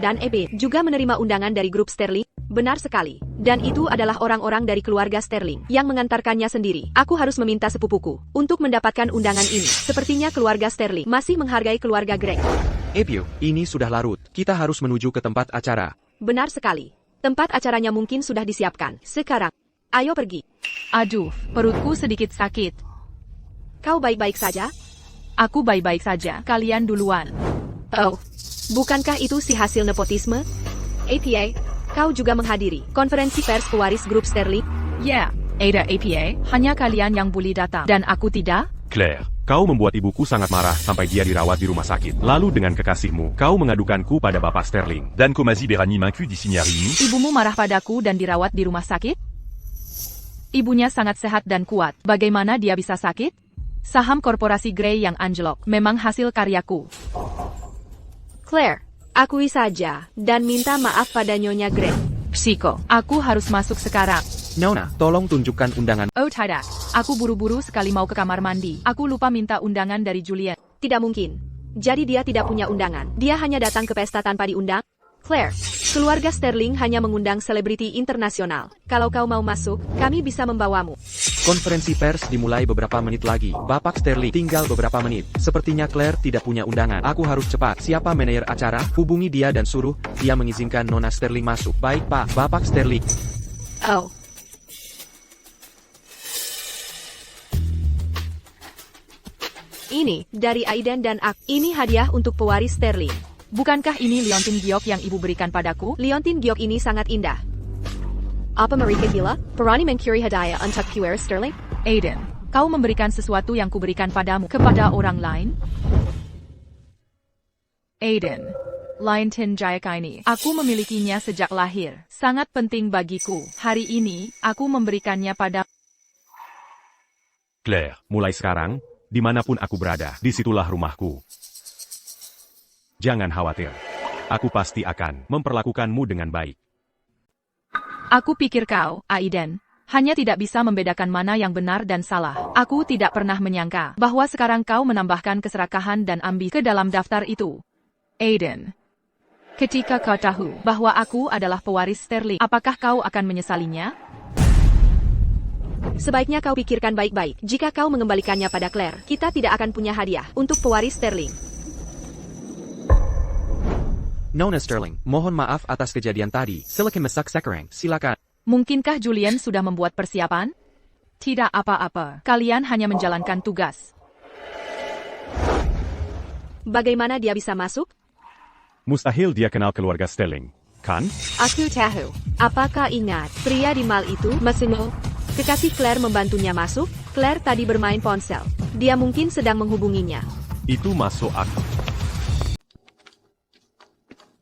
dan Ebe juga menerima undangan dari grup Sterling. Benar sekali. Dan itu adalah orang-orang dari keluarga Sterling yang mengantarkannya sendiri. Aku harus meminta sepupuku untuk mendapatkan undangan ini. Sepertinya keluarga Sterling masih menghargai keluarga Grey. Epio, ini sudah larut. Kita harus menuju ke tempat acara. Benar sekali. Tempat acaranya mungkin sudah disiapkan. Sekarang, ayo pergi. Aduh, perutku sedikit sakit. Kau baik-baik saja? Aku baik-baik saja. Kalian duluan. Oh, bukankah itu si hasil nepotisme? APA, kau juga menghadiri konferensi pers pewaris grup Sterling? Ya, Ada APA, hanya kalian yang boleh datang. Dan aku tidak? Claire. Kau membuat ibuku sangat marah sampai dia dirawat di rumah sakit. Lalu dengan kekasihmu, kau mengadukanku pada Bapak Sterling. Dan Komazi Berani Minku di Signarini. Ibumu marah padaku dan dirawat di rumah sakit? Ibunya sangat sehat dan kuat. Bagaimana dia bisa sakit? Saham korporasi Grey yang anjlok memang hasil karyaku. Claire, akui saja dan minta maaf pada Nyonya Grey. Psiko, aku harus masuk sekarang. Nona, tolong tunjukkan undangan. Oh tidak, aku buru-buru sekali mau ke kamar mandi. Aku lupa minta undangan dari Juliet. Tidak mungkin. Jadi dia tidak punya undangan. Dia hanya datang ke pesta tanpa diundang? Claire, keluarga Sterling hanya mengundang selebriti internasional. Kalau kau mau masuk, kami bisa membawamu. Konferensi pers dimulai beberapa menit lagi. Bapak Sterling, tinggal beberapa menit. Sepertinya Claire tidak punya undangan. Aku harus cepat. Siapa manajer acara? Hubungi dia dan suruh dia mengizinkan Nona Sterling masuk. Baik Pak, Bapak Sterling. Oh. Ini, dari Aiden dan aku. Ini hadiah untuk pewaris Sterling. Bukankah ini liontin giok yang ibu berikan padaku? Liontin giok ini sangat indah. Apa mereka gila? Perani mencuri hadiah untuk pewaris Sterling? Aiden, kau memberikan sesuatu yang kuberikan padamu kepada orang lain? Aiden, liontin Jayaka ini, aku memilikinya sejak lahir. Sangat penting bagiku. Hari ini, aku memberikannya pada... Claire, mulai sekarang, dimanapun aku berada, disitulah rumahku. Jangan khawatir. Aku pasti akan memperlakukanmu dengan baik. Aku pikir kau, Aiden, hanya tidak bisa membedakan mana yang benar dan salah. Aku tidak pernah menyangka bahwa sekarang kau menambahkan keserakahan dan ambisi ke dalam daftar itu. Aiden, ketika kau tahu bahwa aku adalah pewaris Sterling, apakah kau akan menyesalinya? Sebaiknya kau pikirkan baik-baik. Jika kau mengembalikannya pada Claire, kita tidak akan punya hadiah untuk pewaris Sterling. Nona Sterling, mohon maaf atas kejadian tadi. Silakan masak sekarang, silakan. Mungkinkah Julian sudah membuat persiapan? Tidak apa-apa, kalian hanya menjalankan tugas. Bagaimana dia bisa masuk? Mustahil dia kenal keluarga Sterling, kan? Aku tahu. Apakah ingat, pria di mal itu, Massimo? Kekasih Claire membantunya masuk. Claire tadi bermain ponsel. Dia mungkin sedang menghubunginya. Itu masuk akal.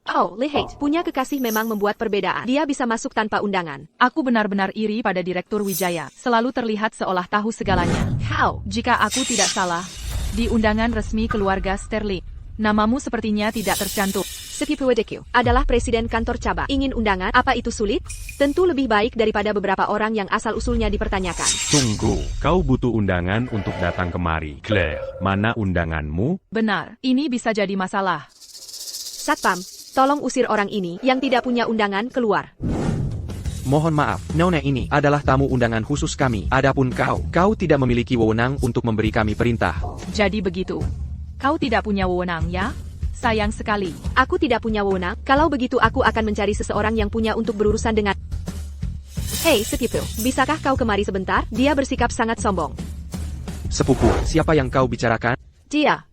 Oh, lihat, punya kekasih memang membuat perbedaan. Dia bisa masuk tanpa undangan. Aku benar-benar iri pada Direktur Wijaya. Selalu terlihat seolah tahu segalanya. How? Jika aku tidak salah, di undangan resmi keluarga Sterling, namamu sepertinya tidak tercantum. Sepupu adikku adalah presiden kantor cabang. Ingin undangan? Apa itu sulit? Tentu lebih baik daripada beberapa orang yang asal-usulnya dipertanyakan. Tunggu, kau butuh undangan untuk datang kemari. Claire. Mana undanganmu? Benar, ini bisa jadi masalah. Satpam, tolong usir orang ini yang tidak punya undangan keluar. Mohon maaf, Nona ini adalah tamu undangan khusus kami. Adapun kau tidak memiliki wewenang untuk memberi kami perintah. Jadi begitu. Kau tidak punya wewenang, ya? Sayang sekali. Aku tidak punya wewenang. Kalau begitu aku akan mencari seseorang yang punya untuk berurusan dengan... Hei, sepupu, bisakah kau kemari sebentar? Dia bersikap sangat sombong. Sepupu, siapa yang kau bicarakan? Dia.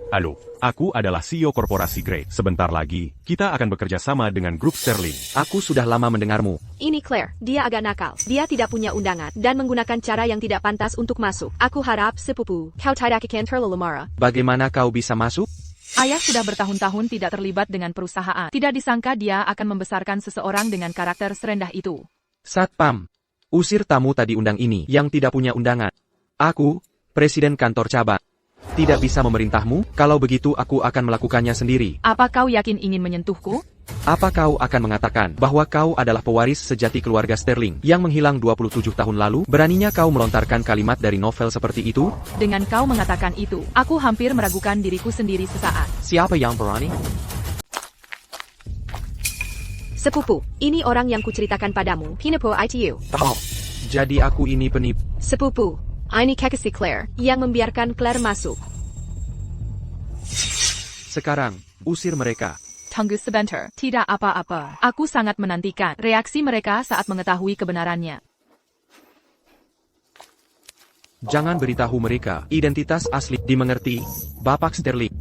Halo, aku adalah CEO korporasi Grey. Sebentar lagi, kita akan bekerja sama dengan grup Sterling. Aku sudah lama mendengarmu. Ini Claire, dia agak nakal. Dia tidak punya undangan dan menggunakan cara yang tidak pantas untuk masuk. Aku harap, sepupu, kau tidak akan terlalu marah. Bagaimana kau bisa masuk? Ayah sudah bertahun-tahun tidak terlibat dengan perusahaan. Tidak disangka dia akan membesarkan seseorang dengan karakter serendah itu. Satpam, usir tamu tadi undang ini yang tidak punya undangan. Aku, Presiden Kantor Cabang, tidak bisa memerintahmu, kalau begitu aku akan melakukannya sendiri. Apa kau yakin ingin menyentuhku? Apa kau akan mengatakan bahwa kau adalah pewaris sejati keluarga Sterling yang menghilang 27 tahun lalu? Beraninya kau melontarkan kalimat dari novel seperti itu? Dengan kau mengatakan itu, aku hampir meragukan diriku sendiri sesaat. Siapa yang berani? Sepupu, ini orang yang kuceritakan padamu. Pinipo itu. Oh, jadi aku ini penipu. Sepupu, ini kekasih Claire yang membiarkan Claire masuk. Sekarang, usir mereka. Tunggu sebentar, tidak apa-apa. Aku sangat menantikan reaksi mereka saat mengetahui kebenarannya. Jangan beritahu mereka identitas asli, dimengerti, Bapak Sterling.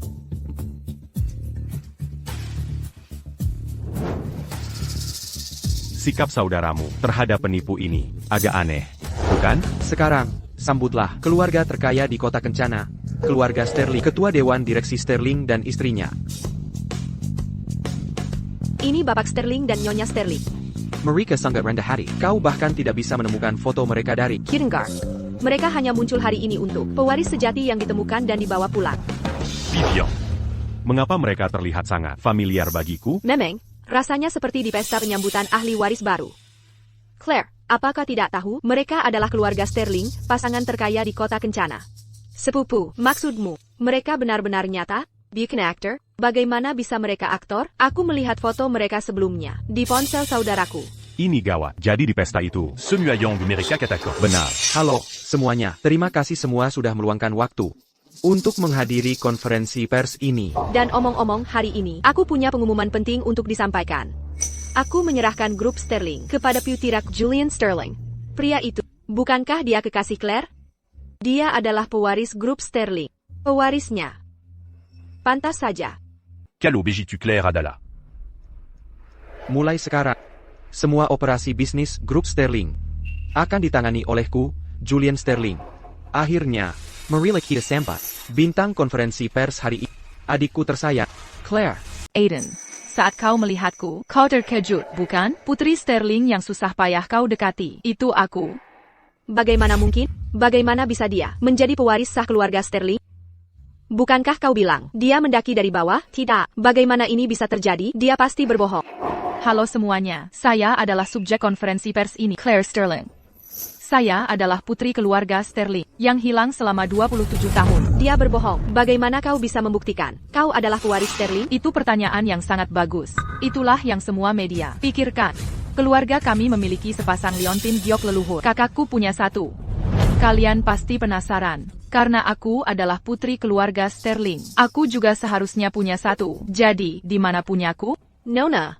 Sikap saudaramu terhadap penipu ini agak aneh, bukan? Sekarang, sambutlah keluarga terkaya di kota Kencana, keluarga Sterling, ketua dewan direksi Sterling dan istrinya. Ini Bapak Sterling dan Nyonya Sterling. Mereka sangat rendah hati. Kau bahkan tidak bisa menemukan foto mereka dari Kirengar. Mereka hanya muncul hari ini untuk pewaris sejati yang ditemukan dan dibawa pulang. Vivian. Mengapa mereka terlihat sangat familiar bagiku? Memang, rasanya seperti di pesta penyambutan ahli waris baru. Claire, apakah tidak tahu mereka adalah keluarga Sterling, pasangan terkaya di kota Kencana? Sepupu, maksudmu, mereka benar-benar nyata? Bukan aktor? Bagaimana bisa mereka aktor? Aku melihat foto mereka sebelumnya di ponsel saudaraku. Ini gawat, jadi di pesta itu. Semua yang mereka katakan. Benar. Halo, semuanya. Terima kasih semua sudah meluangkan waktu untuk menghadiri konferensi pers ini. Dan omong-omong hari ini, aku punya pengumuman penting untuk disampaikan. Aku menyerahkan grup Sterling kepada Putirak Julian Sterling. Pria itu, bukankah dia kekasih Claire? Dia adalah pewaris grup Sterling. Pewarisnya. Pantas saja. Calo begitu Claire Adala. Mulai sekarang, semua operasi bisnis grup Sterling akan ditangani olehku, Julian Sterling. Akhirnya, Marilla Kita Sampa, bintang konferensi pers hari ini. Adikku tersayang, Claire. Aiden, saat kau melihatku, kau terkejut, bukan? Putri Sterling yang susah payah kau dekati, itu aku. Bagaimana mungkin? Bagaimana bisa dia menjadi pewaris sah keluarga Sterling? Bukankah kau bilang, dia mendaki dari bawah? Tidak. Bagaimana ini bisa terjadi? Dia pasti berbohong. Halo semuanya, saya adalah subjek konferensi pers ini, Claire Sterling. Saya adalah putri keluarga Sterling, yang hilang selama 27 tahun. Dia berbohong. Bagaimana kau bisa membuktikan? Kau adalah pewaris Sterling? Itu pertanyaan yang sangat bagus. Itulah yang semua media pikirkan. Keluarga kami memiliki sepasang liontin giok leluhur. Kakakku punya satu. Kalian pasti penasaran, karena aku adalah putri keluarga Sterling. Aku juga seharusnya punya satu. Jadi, di mana punyaku? Nona.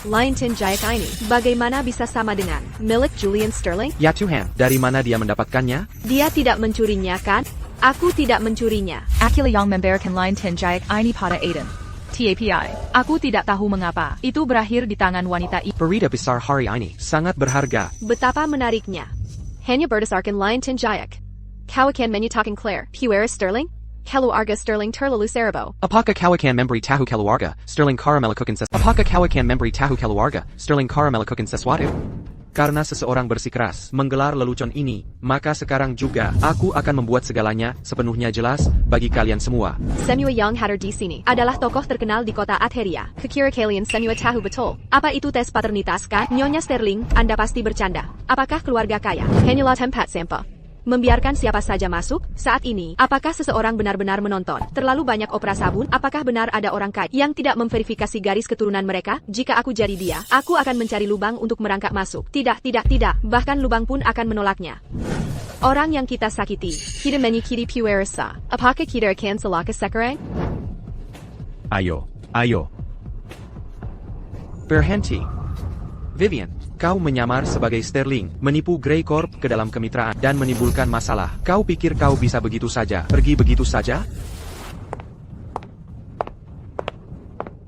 Liontin Jaya ini, bagaimana bisa sama dengan milik Julian Sterling? Ya Tuhan, dari mana dia mendapatkannya? Dia tidak mencurinya kan? Aku tidak mencurinya. Akila yang memberikan Liontin Jaya ini pada Aiden. TAPI, aku tidak tahu mengapa itu berakhir di tangan wanita itu. Berita besar hari ini sangat berharga. Betapa menariknya. Hanya berdasarkan Liontin Jaya. Kau akan menyatakan Claire, pewaris Sterling? Keluarga Sterling terlalu serbo. Apakah kau akan memberi tahu keluarga Sterling cara melakukan sesuatu? Apakah kau akan memberi tahu keluarga Sterling cara melakukan sesuatu? Karena seseorang bersikeras menggelar lelucon ini, maka sekarang juga aku akan membuat segalanya sepenuhnya jelas bagi kalian semua. Semua yang hadir di sini adalah tokoh terkenal di kota Atheria. Kekira kalian semua tahu betul. Apa itu tes paternitas kan? Nyonya Sterling, Anda pasti bercanda. Apakah keluarga kaya? Hanyalah tempat sampah. Membiarkan siapa saja masuk? Saat ini, apakah seseorang benar-benar menonton? Terlalu banyak opera sabun? Apakah benar ada orang kaya yang tidak memverifikasi garis keturunan mereka? Jika aku jadi dia, aku akan mencari lubang untuk merangkak masuk. Tidak. Bahkan lubang pun akan menolaknya. Orang yang kita sakiti, kita menyakiti puersa. Apakah kita akan celaka sekarang? Ayo. Berhenti. Vivian, kau menyamar sebagai Sterling, menipu Grey Corp ke dalam kemitraan, dan menimbulkan masalah. Kau pikir kau bisa begitu saja, pergi begitu saja?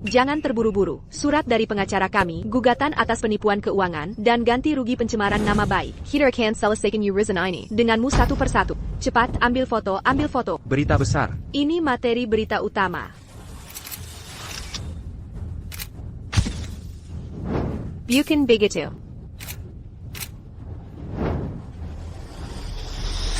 Jangan terburu-buru. Surat dari pengacara kami, gugatan atas penipuan keuangan, dan ganti rugi pencemaran nama baik. Kita akan selesaikan urusan ini denganmu satu persatu. Cepat, ambil foto, ambil foto. Berita besar. Ini materi berita utama. Bukan begitu.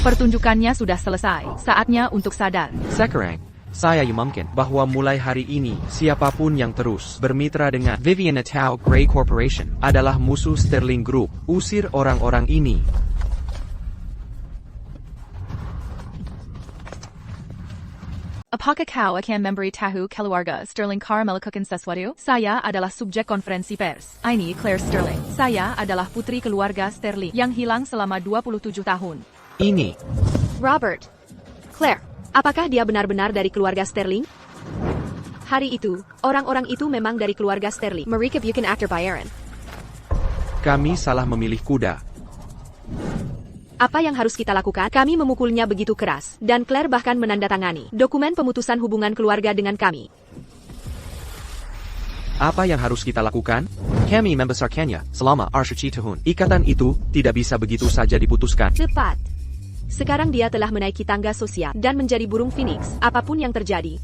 Pertunjukannya sudah selesai. Saatnya untuk sadar. Sekarang, saya umumkan bahwa mulai hari ini, siapapun yang terus bermitra dengan Vivian Atau Gray Corporation adalah musuh Sterling Group. Usir orang-orang ini. Apakah kau akan memberitahu keluarga Sterling Car melakukan sesuatu? Saya adalah subjek konferensi pers. Ini Claire Sterling. Saya adalah putri keluarga Sterling yang hilang selama 27 tahun. Ini. Robert. Claire, apakah dia benar-benar dari keluarga Sterling? Hari itu, orang-orang itu memang dari keluarga Sterling. Mereka bukan aktor bayaran. Kami salah memilih kuda. Apa yang harus kita lakukan? Kami memukulnya begitu keras, dan Claire bahkan menandatangani dokumen pemutusan hubungan keluarga dengan kami. Apa yang harus kita lakukan? Kami membesarkannya selama 27 tahun. Ikatan itu tidak bisa begitu saja diputuskan. Tepat. Sekarang dia telah menaiki tangga sosial dan menjadi burung phoenix. Apapun yang terjadi,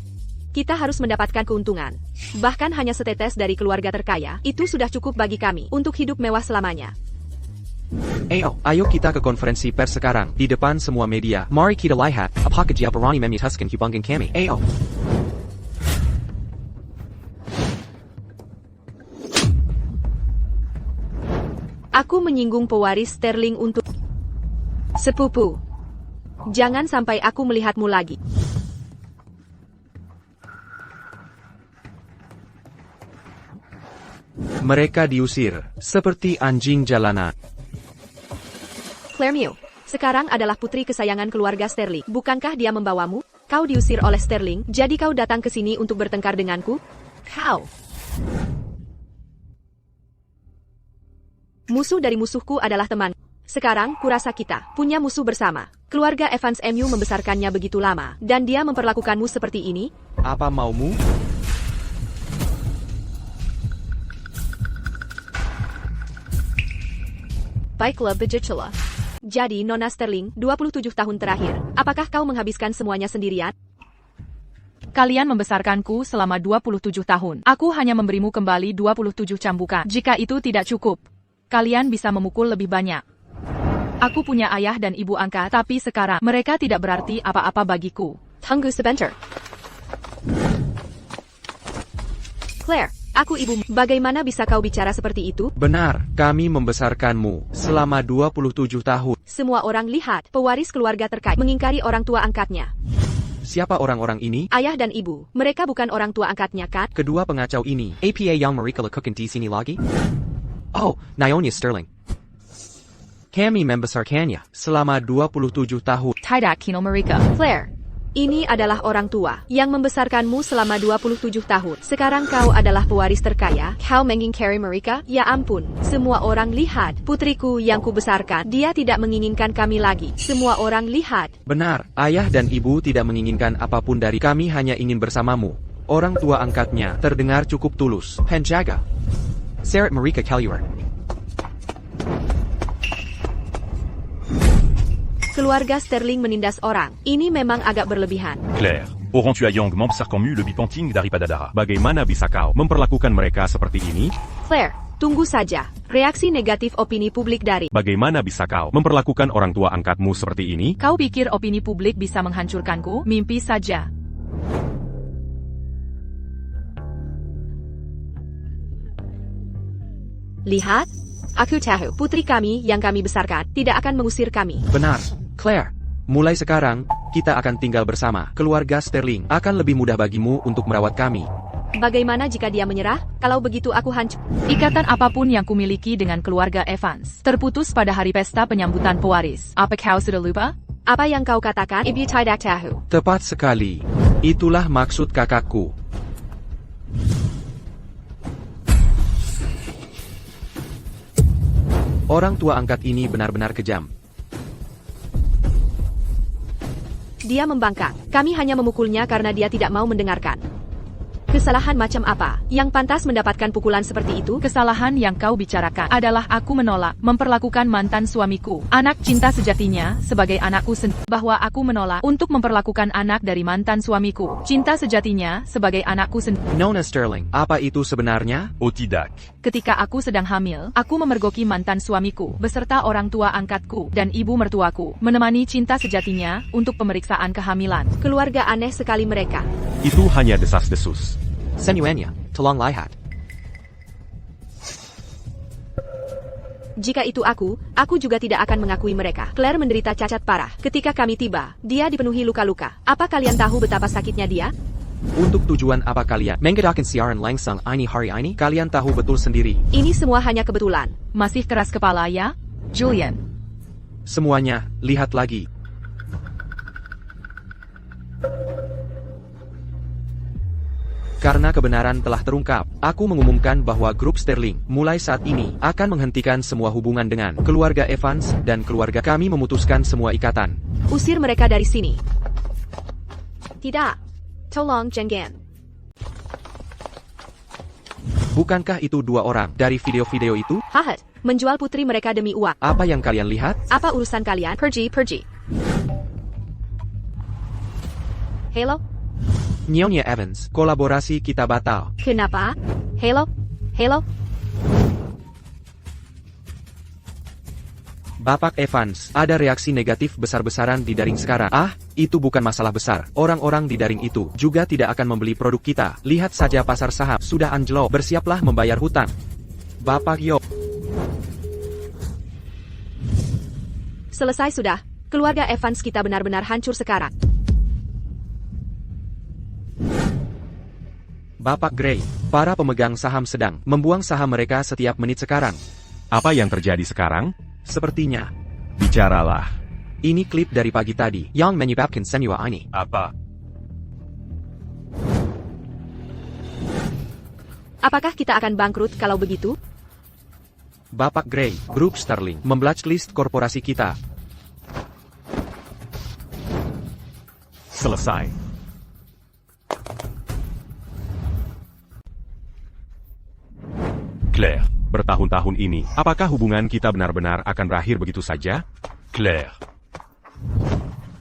kita harus mendapatkan keuntungan. Bahkan hanya setetes dari keluarga terkaya, itu sudah cukup bagi kami untuk hidup mewah selamanya. Ayo kita ke konferensi pers sekarang, di depan semua media. Mari kita lihat, apakah dia berani memutuskan hubungan kami. Ayo. Aku menyinggung pewaris Sterling untuk sepupu. Jangan sampai aku melihatmu lagi. Mereka diusir, seperti anjing jalanan. Claire Mew, sekarang adalah putri kesayangan keluarga Sterling. Bukankah dia membawamu? Kau diusir oleh Sterling, jadi kau datang ke sini untuk bertengkar denganku? Kau. Musuh dari musuhku adalah teman. Sekarang, kurasa kita punya musuh bersama. Keluarga Evans MU membesarkannya begitu lama, dan dia memperlakukanmu seperti ini? Apa maumu? Baiklah, begitulah. Jadi, Nona Sterling, 27 tahun terakhir, apakah kau menghabiskan semuanya sendirian? Kalian membesarkanku selama 27 tahun. Aku hanya memberimu kembali 27 cambukan. Jika itu tidak cukup, kalian bisa memukul lebih banyak. Aku punya ayah dan ibu angkat, tapi sekarang mereka tidak berarti apa-apa bagiku. Tunggu sebentar. Claire, aku ibumu. Bagaimana bisa kau bicara seperti itu? Benar, kami membesarkanmu selama 27 tahun. Semua orang lihat, pewaris keluarga terkait mengingkari orang tua angkatnya. Siapa orang-orang ini? Ayah dan ibu, mereka bukan orang tua angkatnya kan? Kedua pengacau ini, apa yang mereka lakukan di sini lagi? Oh, Naomi Sterling. Kami membesarkannya selama 27 tahun. Tidak kino mereka. Claire, ini adalah orang tua yang membesarkanmu selama 27 tahun. Sekarang kau adalah pewaris terkaya. Kau mengingkari mereka? Ya ampun, semua orang lihat. Putriku yang kubesarkan, dia tidak menginginkan kami lagi. Semua orang lihat. Benar, ayah dan ibu tidak menginginkan apapun dari kami, hanya ingin bersamamu. Orang tua angkatnya terdengar cukup tulus. Penjaga. Seret mereka keluar. Keluarga Sterling menindas orang. Ini memang agak berlebihan. Claire, aurons-tu à Yang membesarkan mu le biponting dari Padadara? Bagaimana bisa kau memperlakukan mereka seperti ini? Claire, tunggu saja. Reaksi negatif opini publik dari... Bagaimana bisa kau memperlakukan orang tua angkatmu seperti ini? Kau pikir opini publik bisa menghancurkanku? Mimpi saja. Lihat, aku tahu putri kami yang kami besarkan tidak akan mengusir kami. Benar, Claire. Mulai sekarang, kita akan tinggal bersama. Keluarga Sterling akan lebih mudah bagimu untuk merawat kami. Bagaimana jika dia menyerah? Kalau begitu aku hancur. Ikatan apapun yang kumiliki dengan keluarga Evans terputus pada hari pesta penyambutan pewaris. Apa kau sudah lupa? Apa yang kau katakan? Ibu tidak tahu. Tepat sekali. Itulah maksud kakakku. Orang tua angkat ini benar-benar kejam. Dia membangkang. Kami hanya memukulnya karena dia tidak mau mendengarkan. Kesalahan macam apa yang pantas mendapatkan pukulan seperti itu? Kesalahan yang kau bicarakan adalah aku menolak memperlakukan mantan suamiku, anak cinta sejatinya, sebagai anakku sendiri. Bahwa aku menolak untuk memperlakukan anak dari mantan suamiku, cinta sejatinya, sebagai anakku sendiri. Nona Sterling, apa itu sebenarnya? Otidak. Ketika aku sedang hamil, aku memergoki mantan suamiku, beserta orang tua angkatku, dan ibu mertuaku, menemani cinta sejatinya, untuk pemeriksaan kehamilan. Keluarga aneh sekali mereka. Itu hanya desas-desus. Senyuannya, tolong lihat. Jika itu aku juga tidak akan mengakui mereka. Claire menderita cacat parah. Ketika kami tiba, dia dipenuhi luka-luka. Apa kalian tahu betapa sakitnya dia? Untuk tujuan apa kalian mengadakan siaran langsung ini hari ini? Kalian tahu betul sendiri. Ini semua hanya kebetulan. Masih keras kepala ya, Julian? Semuanya, lihat lagi. Karena kebenaran telah terungkap, aku mengumumkan bahwa grup Sterling, mulai saat ini, akan menghentikan semua hubungan dengan keluarga Evans, dan keluarga kami memutuskan semua ikatan. Usir mereka dari sini. Tidak. Tolong jangan. Bukankah itu dua orang dari video-video itu? Hahat, menjual putri mereka demi uang. Apa yang kalian lihat? Apa urusan kalian? Pergi. Hello? Nyonya Evans, kolaborasi kita batal. Kenapa? Hello? Bapak Evans, ada reaksi negatif besar-besaran di daring sekarang. Itu bukan masalah besar. Orang-orang di daring itu juga tidak akan membeli produk kita. Lihat saja pasar saham sudah anjlok. Bersiaplah membayar hutang. Bapak Yo. Selesai sudah. Keluarga Evans kita benar-benar hancur sekarang. Bapak Gray, para pemegang saham sedang membuang saham mereka setiap menit sekarang. Apa yang terjadi sekarang? Sepertinya. Bicaralah. Ini klip dari pagi tadi yang menyebabkan semua ini. Apa? Apakah kita akan bangkrut kalau begitu? Bapak Gray, grup Sterling memblacklist korporasi kita. Selesai. Claire. Bertahun-tahun ini, apakah hubungan kita benar-benar akan berakhir begitu saja? Claire.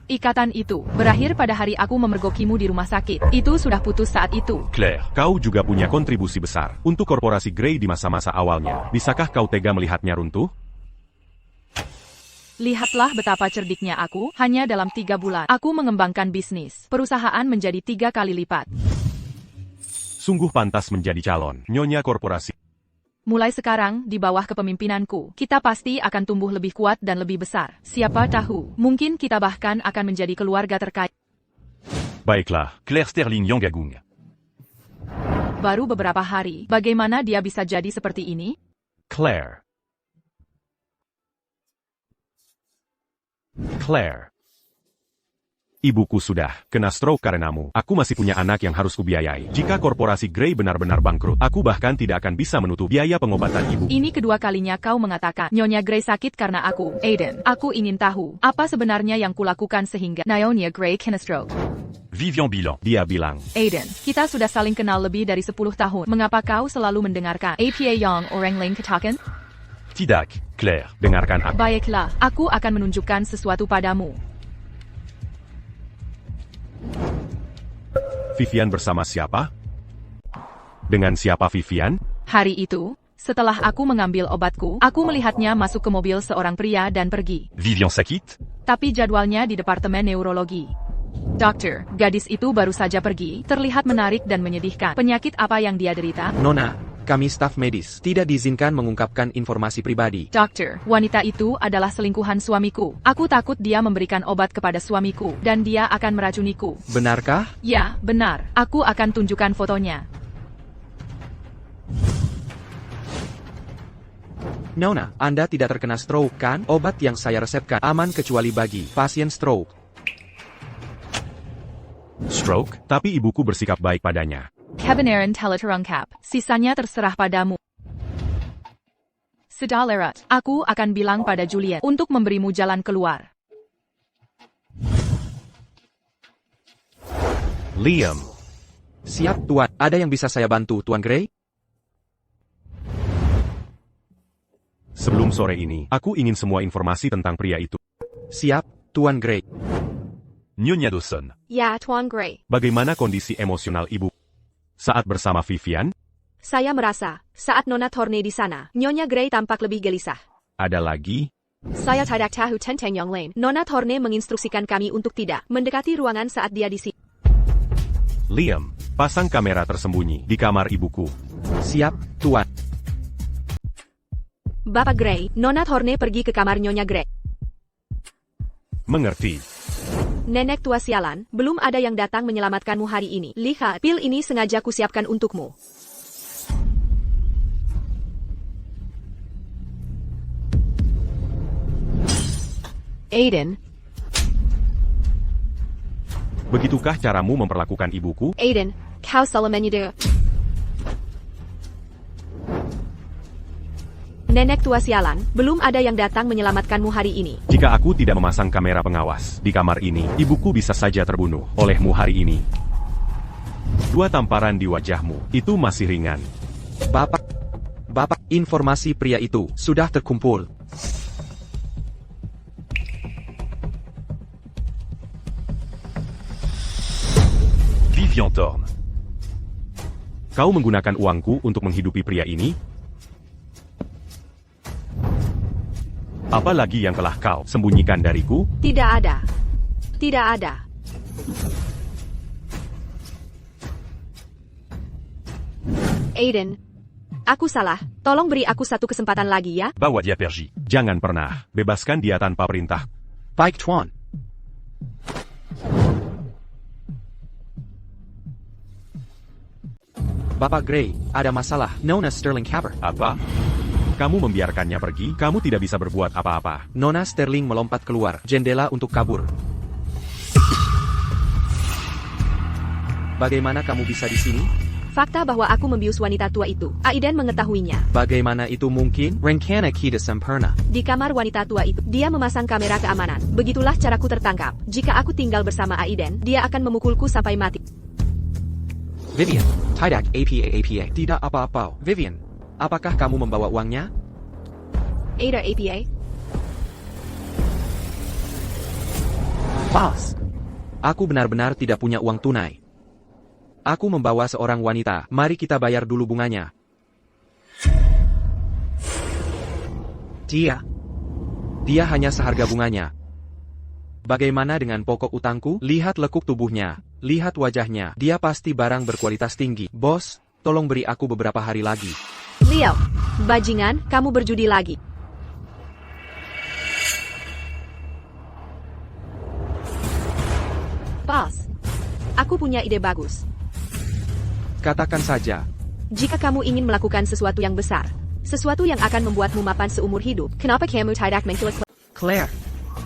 Ikatan itu berakhir pada hari aku memergokimu di rumah sakit. Itu sudah putus saat itu. Claire. Kau juga punya kontribusi besar untuk korporasi Grey di masa-masa awalnya. Bisakah kau tega melihatnya runtuh? Lihatlah betapa cerdiknya aku, hanya dalam 3 bulan. Aku mengembangkan bisnis. Perusahaan menjadi 3 kali lipat. Sungguh pantas menjadi calon nyonya korporasi. Mulai sekarang, di bawah kepemimpinanku, kita pasti akan tumbuh lebih kuat dan lebih besar. Siapa tahu, mungkin kita bahkan akan menjadi keluarga terkaya. Baiklah, Claire Sterling Yang Agung. Baru beberapa hari, bagaimana dia bisa jadi seperti ini? Claire. Ibuku sudah kena stroke karenamu. Aku masih punya anak yang harus kubiayai. Jika korporasi Grey benar-benar bangkrut, aku bahkan tidak akan bisa menutup biaya pengobatan ibu. Ini kedua kalinya kau mengatakan, Nyonya Grey sakit karena aku. Aiden, aku ingin tahu, apa sebenarnya yang kulakukan sehingga Nyonya Grey kena stroke? Vivian Bilan. Dia bilang, Aiden, kita sudah saling kenal lebih dari 10 tahun. Mengapa kau selalu mendengarkan APA yang orang lain katakan? Tidak, Claire. dengarkan aku. Baiklah, aku akan menunjukkan sesuatu padamu. Vivian bersama siapa? Dengan siapa Vivian? Hari itu, setelah aku mengambil obatku, aku melihatnya masuk ke mobil seorang pria dan pergi. Vivian sakit? Tapi jadwalnya di Departemen Neurologi. Dokter, gadis itu baru saja pergi, terlihat menarik dan menyedihkan. Penyakit apa yang dia derita? Nona, kami staf medis tidak diizinkan mengungkapkan informasi pribadi. Dokter, wanita itu adalah selingkuhan suamiku. Aku takut dia memberikan obat kepada suamiku, dan dia akan meracuniku. Benarkah? Ya, benar. Aku akan tunjukkan fotonya. Nona, Anda tidak terkena stroke kan? Obat yang saya resepkan aman kecuali bagi pasien stroke. Stroke? Tapi ibuku bersikap baik padanya. Kebenaran telah terungkap, sisanya terserah padamu. Sudah lewat, aku akan bilang pada Juliet untuk memberimu jalan keluar. Liam. Siap, Tuan. Ada yang bisa saya bantu, Tuan Gray? Sebelum sore ini, aku ingin semua informasi tentang pria itu. Siap, Tuan Gray. Nyonya Dawson. Ya, Tuan Gray. Bagaimana kondisi emosional ibu saat bersama Vivian? Saya merasa, saat Nona Thorne di sana, Nyonya Gray tampak lebih gelisah. Ada lagi? Saya tidak tahu tentang yang lain. Nona Thorne menginstruksikan kami untuk tidak mendekati ruangan saat dia di sini. Liam, pasang kamera tersembunyi di kamar ibuku. Siap, Tuan. Bapak Gray, Nona Thorne pergi ke kamar Nyonya Gray. Mengerti. Nenek tua sialan, belum ada yang datang menyelamatkanmu hari ini. Lihat, pil ini sengaja kusiapkan untukmu. Aiden, Begitukah caramu memperlakukan ibuku? Aiden, kau salah menyedih. Nenek tua sialan, belum ada yang datang menyelamatkanmu hari ini. Jika aku tidak memasang kamera pengawas di kamar ini, ibuku bisa saja terbunuh olehmu hari ini. 2 tamparan di wajahmu, itu masih ringan. Bapak, informasi pria itu sudah terkumpul. Vivian Thorne. Kau menggunakan uangku untuk menghidupi pria ini? Apa lagi yang telah kau sembunyikan dariku? Tidak ada. Tidak ada. Aiden, aku salah. Tolong beri aku satu kesempatan lagi ya. Bawa dia pergi. Jangan pernah bebaskan dia tanpa perintah. Baik, Tuan. Bapak Gray, ada masalah. Nona Sterling kabur. Apa? Kamu membiarkannya pergi, kamu tidak bisa berbuat apa-apa. Nona Sterling melompat keluar jendela untuk kabur. Bagaimana kamu bisa di sini? Fakta bahwa aku membius wanita tua itu. Aiden mengetahuinya. Bagaimana itu mungkin? Rencana kita sempurna. Di kamar wanita tua itu, dia memasang kamera keamanan. Begitulah caraku tertangkap. Jika aku tinggal bersama Aiden, dia akan memukulku sampai mati. Vivian, tidak apa. Tidak apa-apa. Vivian, apakah kamu membawa uangnya? Ada APA? Pas. Aku benar-benar tidak punya uang tunai. Aku membawa seorang wanita. Mari kita bayar dulu bunganya. Dia hanya seharga bunganya. Bagaimana dengan pokok utangku? Lihat lekuk tubuhnya. Lihat wajahnya. Dia pasti barang berkualitas tinggi. Bos, tolong beri aku beberapa hari lagi. Leo, bajingan, kamu berjudi lagi. Bos, aku punya ide bagus. Katakan saja. Jika kamu ingin melakukan sesuatu yang besar, sesuatu yang akan membuatmu mapan seumur hidup, kenapa kamu tidak menculik? Claire.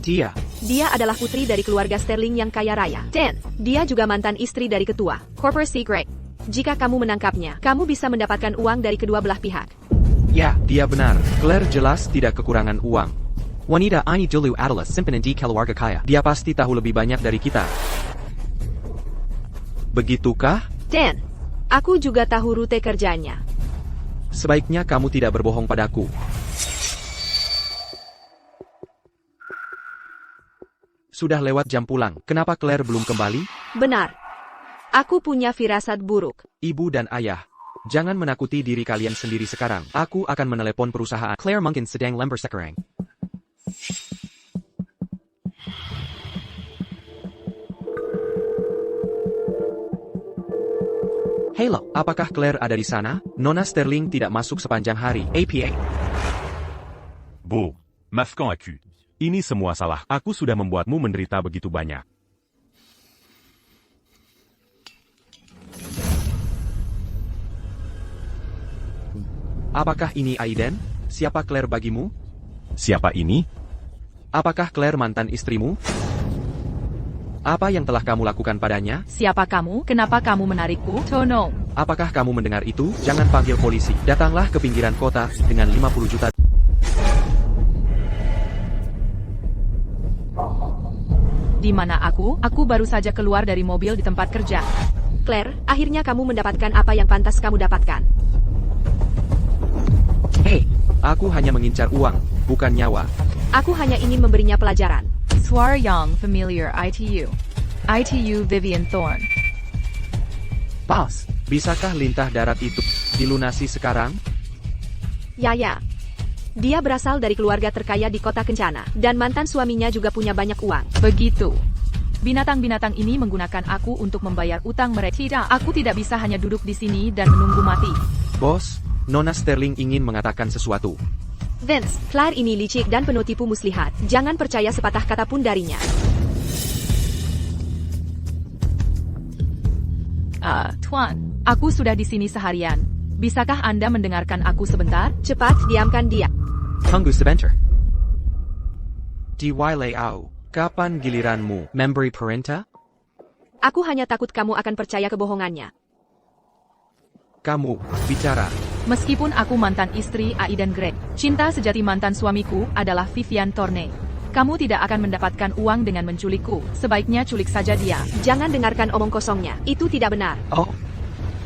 Dia adalah putri dari keluarga Sterling yang kaya raya. Dan, dia juga mantan istri dari ketua, Corporate Grey. Jika kamu menangkapnya, kamu bisa mendapatkan uang dari kedua belah pihak. Ya, dia benar. Claire jelas tidak kekurangan uang. Wanita ini dulu adalah simpanan di keluarga kaya. Dia pasti tahu lebih banyak dari kita. Begitukah? Dan, aku juga tahu rute kerjanya. Sebaiknya kamu tidak berbohong padaku. Sudah lewat jam pulang. Kenapa Claire belum kembali? Benar. Aku punya firasat buruk. Ibu dan ayah, jangan menakuti diri kalian sendiri sekarang. Aku akan menelepon perusahaan. Claire mungkin sedang lembur sekarang. Halo, apakah Claire ada di sana? Nona Sterling tidak masuk sepanjang hari. APA. Beau. Mafkan Aku. Ini semua salah. Aku sudah membuatmu menderita begitu banyak. Apakah ini Aiden? Siapa Claire bagimu? Siapa ini? Apakah Claire mantan istrimu? Apa yang telah kamu lakukan padanya? Siapa kamu? Kenapa kamu menarikku? Tono. Apakah kamu mendengar itu? Jangan panggil polisi. Datanglah ke pinggiran kota dengan 50 juta. Di mana aku? Aku baru saja keluar dari mobil di tempat kerja. Claire, akhirnya kamu mendapatkan apa yang pantas kamu dapatkan. Hei, aku hanya mengincar uang, bukan nyawa. Aku hanya ingin memberinya pelajaran. Suara yang familiar ITU. ITU Vivian Thorne. Pas, bisakah lintah darat itu dilunasi sekarang? Ya. Dia berasal dari keluarga terkaya di kota Kencana, dan mantan suaminya juga punya banyak uang. Begitu. Binatang-binatang ini menggunakan aku untuk membayar utang mereka. Tidak, aku tidak bisa hanya duduk di sini dan menunggu mati. Bos, Nona Sterling ingin mengatakan sesuatu. Vince, Claire ini licik dan penuh tipu muslihat. Jangan percaya sepatah kata pun darinya. Tuan, aku sudah di sini seharian. Bisakah Anda mendengarkan aku sebentar? Cepat, diamkan dia. Tunggu sebentar. DY Au, kapan giliranmu memberi perintah? Aku hanya takut kamu akan percaya kebohongannya. Kamu, bicara. Meskipun aku mantan istri Aiden Gray, cinta sejati mantan suamiku adalah Vivian Thorne. Kamu tidak akan mendapatkan uang dengan menculikku. Sebaiknya culik saja dia. Jangan dengarkan omong kosongnya. Itu tidak benar. Oh,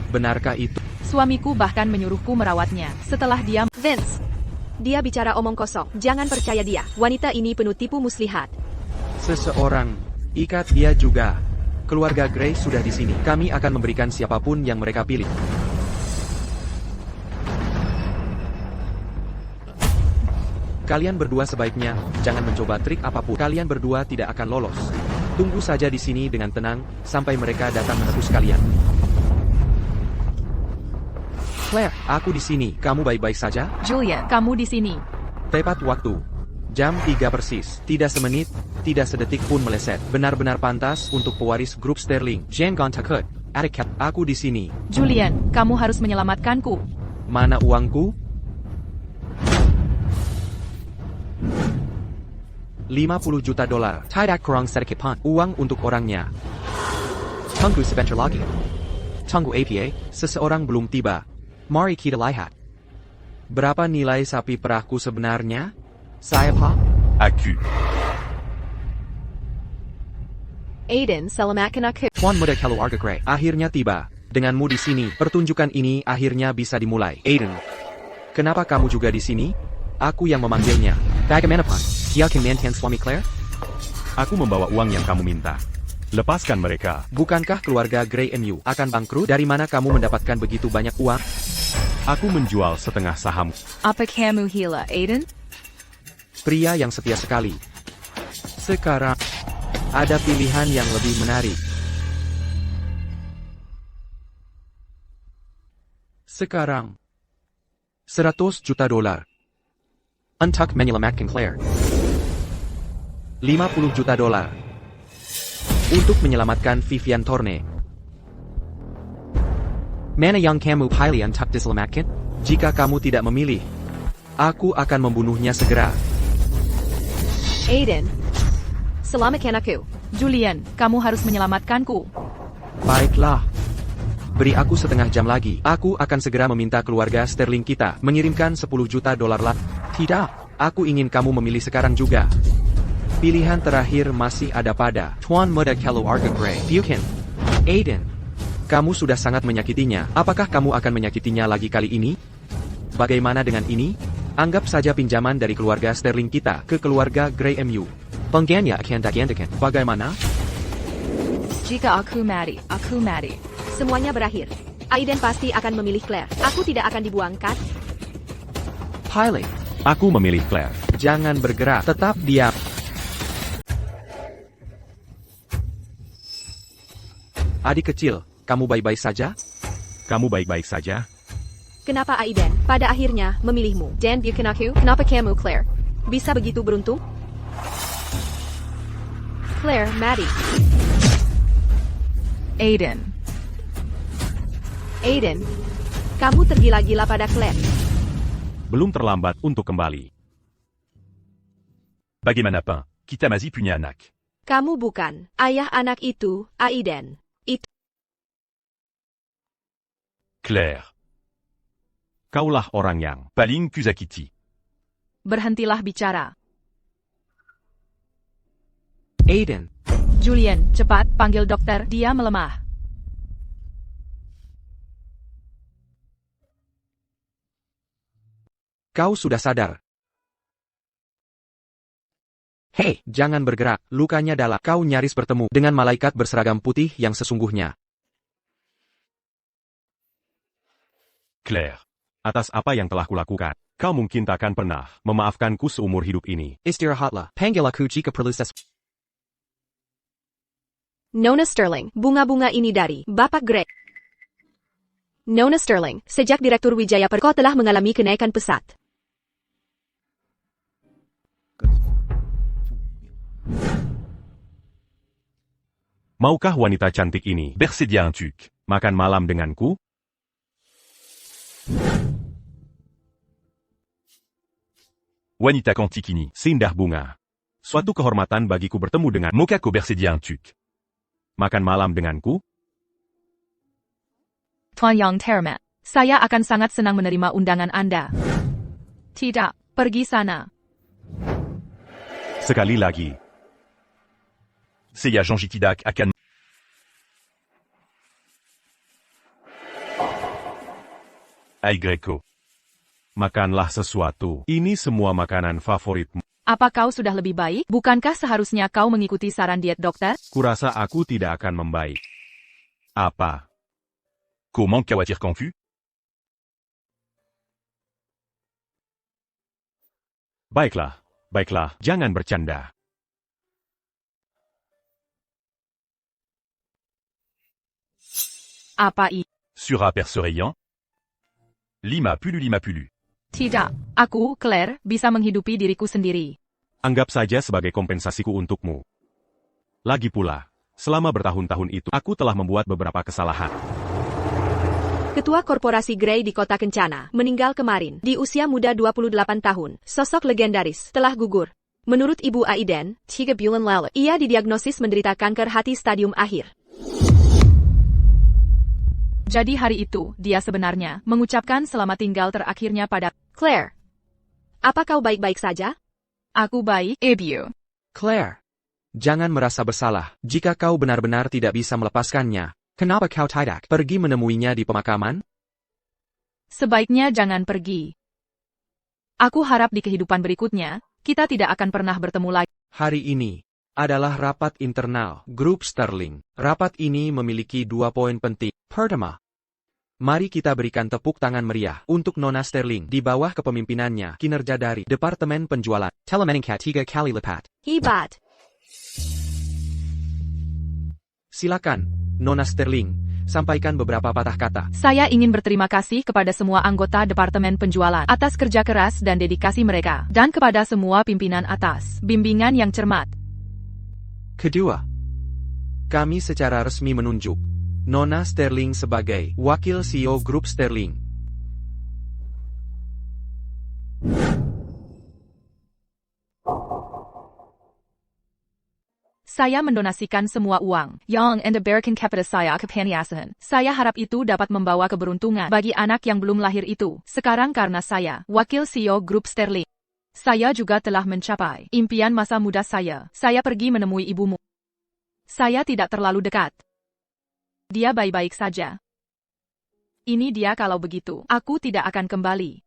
benarkah itu? Suamiku bahkan menyuruhku merawatnya. Setelah dia... Vince, dia bicara omong kosong. Jangan percaya dia. Wanita ini penuh tipu muslihat. Seseorang, ikat dia juga. Keluarga Gray sudah di sini. Kami akan memberikan siapapun yang mereka pilih. Kalian berdua sebaiknya jangan mencoba trik apapun. Kalian berdua tidak akan lolos. Tunggu saja di sini dengan tenang sampai mereka datang menebus kalian. Claire, aku di sini. Kamu baik-baik saja? Julian, kamu di sini. Tepat waktu. Jam 3 persis. Tidak semenit, tidak sedetik pun meleset. Benar-benar pantas untuk pewaris grup Sterling. Jangan takut. Adik, aku di sini. Julian, kamu harus menyelamatkanku. Mana uangku? 50 juta dolar. Tidak kurang sedikit pun. Uang untuk orangnya. Tunggu sebentar lagi. Tunggu APA, seseorang belum tiba. Mari kita lihat. Berapa nilai sapi perahku sebenarnya? Saya Pak? Accu. Aiden, selamatkan aku. Tuan Muda Keluarga Gray akhirnya tiba. Denganmu di sini, pertunjukan ini akhirnya bisa dimulai. Aiden, kenapa kamu juga di sini? Aku yang memanggilnya. Bagaimanapun, dia akan mantan suami Claire? Aku membawa uang yang kamu minta. Lepaskan mereka. Bukankah keluarga Gray MU akan bangkrut? Dari mana kamu mendapatkan begitu banyak uang? Aku menjual setengah saham. Apa kamu gila, Aiden? Pria yang setia sekali. Sekarang, ada pilihan yang lebih menarik. Sekarang, 100 juta dolar. Untuk menyelamatkan Claire. 50 juta dolar. Untuk menyelamatkan Vivian Thorne. Mana yang kamu pilih untuk diselamatkan? Jika kamu tidak memilih, aku akan membunuhnya segera. Aiden, selamatkan aku. Julian, kamu harus menyelamatkanku. Baiklah. Beri aku setengah jam lagi. Aku akan segera meminta keluarga Sterling kita mengirimkan 10 juta dolar lagi. Tidak, aku ingin kamu memilih sekarang juga. Pilihan terakhir masih ada pada Tuan Muda Keluarga Gray. Buchan. Aiden. Kamu sudah sangat menyakitinya. Apakah kamu akan menyakitinya lagi kali ini? Bagaimana dengan ini? Anggap saja pinjaman dari keluarga Sterling kita ke keluarga Gray MU. Penggantinya akan digandakan. Bagaimana? Jika aku mati. Semuanya berakhir. Aiden pasti akan memilih Claire. Aku tidak akan dibuangkan. Pilot. Aku memilih Claire. Jangan bergerak. Tetap diam. Adik kecil, kamu baik-baik saja? Kamu baik-baik saja? Kenapa Aiden pada akhirnya memilihmu? Dan bukan aku? Kenapa kamu, Claire? Bisa begitu beruntung? Claire, Maddie. Aiden. Aiden, kamu tergila-gila pada Claire. Belum terlambat untuk kembali. Bagaimanapun, kita masih punya anak. Kamu bukan ayah anak itu, Aiden. Itu Claire. Kaulah orang yang... Paling kusakiti. Berhentilah bicara. Aiden, Julian, cepat, panggil dokter, dia melemah. Kau sudah sadar. Hei, jangan bergerak, lukanya dalam. Kau nyaris bertemu dengan malaikat berseragam putih yang sesungguhnya. Claire. Atas apa yang telah kulakukan, kau mungkin takkan pernah memaafkanku seumur hidup ini. Istirahatlah, panggil aku jika perlu Nona Sterling, bunga-bunga ini dari Bapak Greg. Nona Sterling, sejak Direktur Wijaya Perko telah mengalami kenaikan pesat. Maukah wanita cantik ini Bersedia un tuc. makan malam denganku? Wanita quantique ini. Sindah bunga. Suatu kehormatan bagiku bertemu dengan Mokako Bersedia un tuc. makan malam denganku. Tuan Yang Termat, saya akan sangat senang menerima undangan Anda. Tidak, pergi sana. Sekali lagi, Seiya Jean Jitidak akan. Ai Greco. makanlah sesuatu. Ini semua makanan favoritmu. Apa kau sudah lebih baik? Bukankah seharusnya kau mengikuti saran diet dokter? Kurasa aku tidak akan membaik. Apa? Comment Kawatir confus? Baiklah, baiklah, jangan bercanda. Apa i? Sura perserayant. Lima pulu. Tidak, aku, Claire, bisa menghidupi diriku sendiri. Anggap saja sebagai kompensasiku untukmu. Lagi pula, selama bertahun-tahun itu, aku telah membuat beberapa kesalahan. Ketua Korporasi Grey di Kota Kencana, meninggal kemarin, di usia muda 28 tahun. Sosok legendaris, telah gugur. Menurut Ibu Aiden, 3 bulan lalu, ia didiagnosis menderita kanker hati stadium akhir. Jadi hari itu, dia sebenarnya mengucapkan selamat tinggal terakhirnya pada Claire, apa kau baik-baik saja? aku baik, Ibu. Claire, jangan merasa bersalah. Jika kau benar-benar tidak bisa melepaskannya, kenapa kau tidak pergi menemuinya di pemakaman? Sebaiknya jangan pergi. Aku harap di kehidupan berikutnya, kita tidak akan pernah bertemu lagi. Hari ini adalah rapat internal grup Sterling. Rapat ini memiliki 2 poin penting. Pertama, mari kita berikan tepuk tangan meriah untuk Nona Sterling di bawah kepemimpinannya kinerja dari Departemen Penjualan Telemeningkat 3 kali lipat. Hebat. Silakan, Nona Sterling, sampaikan beberapa patah kata. Saya ingin berterima kasih kepada semua anggota Departemen Penjualan atas kerja keras dan dedikasi mereka, dan kepada semua pimpinan atas bimbingan yang cermat. Kedua, kami secara resmi menunjuk Nona Sterling sebagai Wakil CEO Grup Sterling. Saya mendonasikan semua uang yang Anda berikan kepada saya ke Paniasahan. Saya harap itu dapat membawa keberuntungan bagi anak yang belum lahir itu. Sekarang karena saya, Wakil CEO Grup Sterling, saya juga telah mencapai impian masa muda saya. Saya pergi menemui ibumu. Saya tidak terlalu dekat. Dia baik-baik saja. Ini dia kalau begitu, aku tidak akan kembali.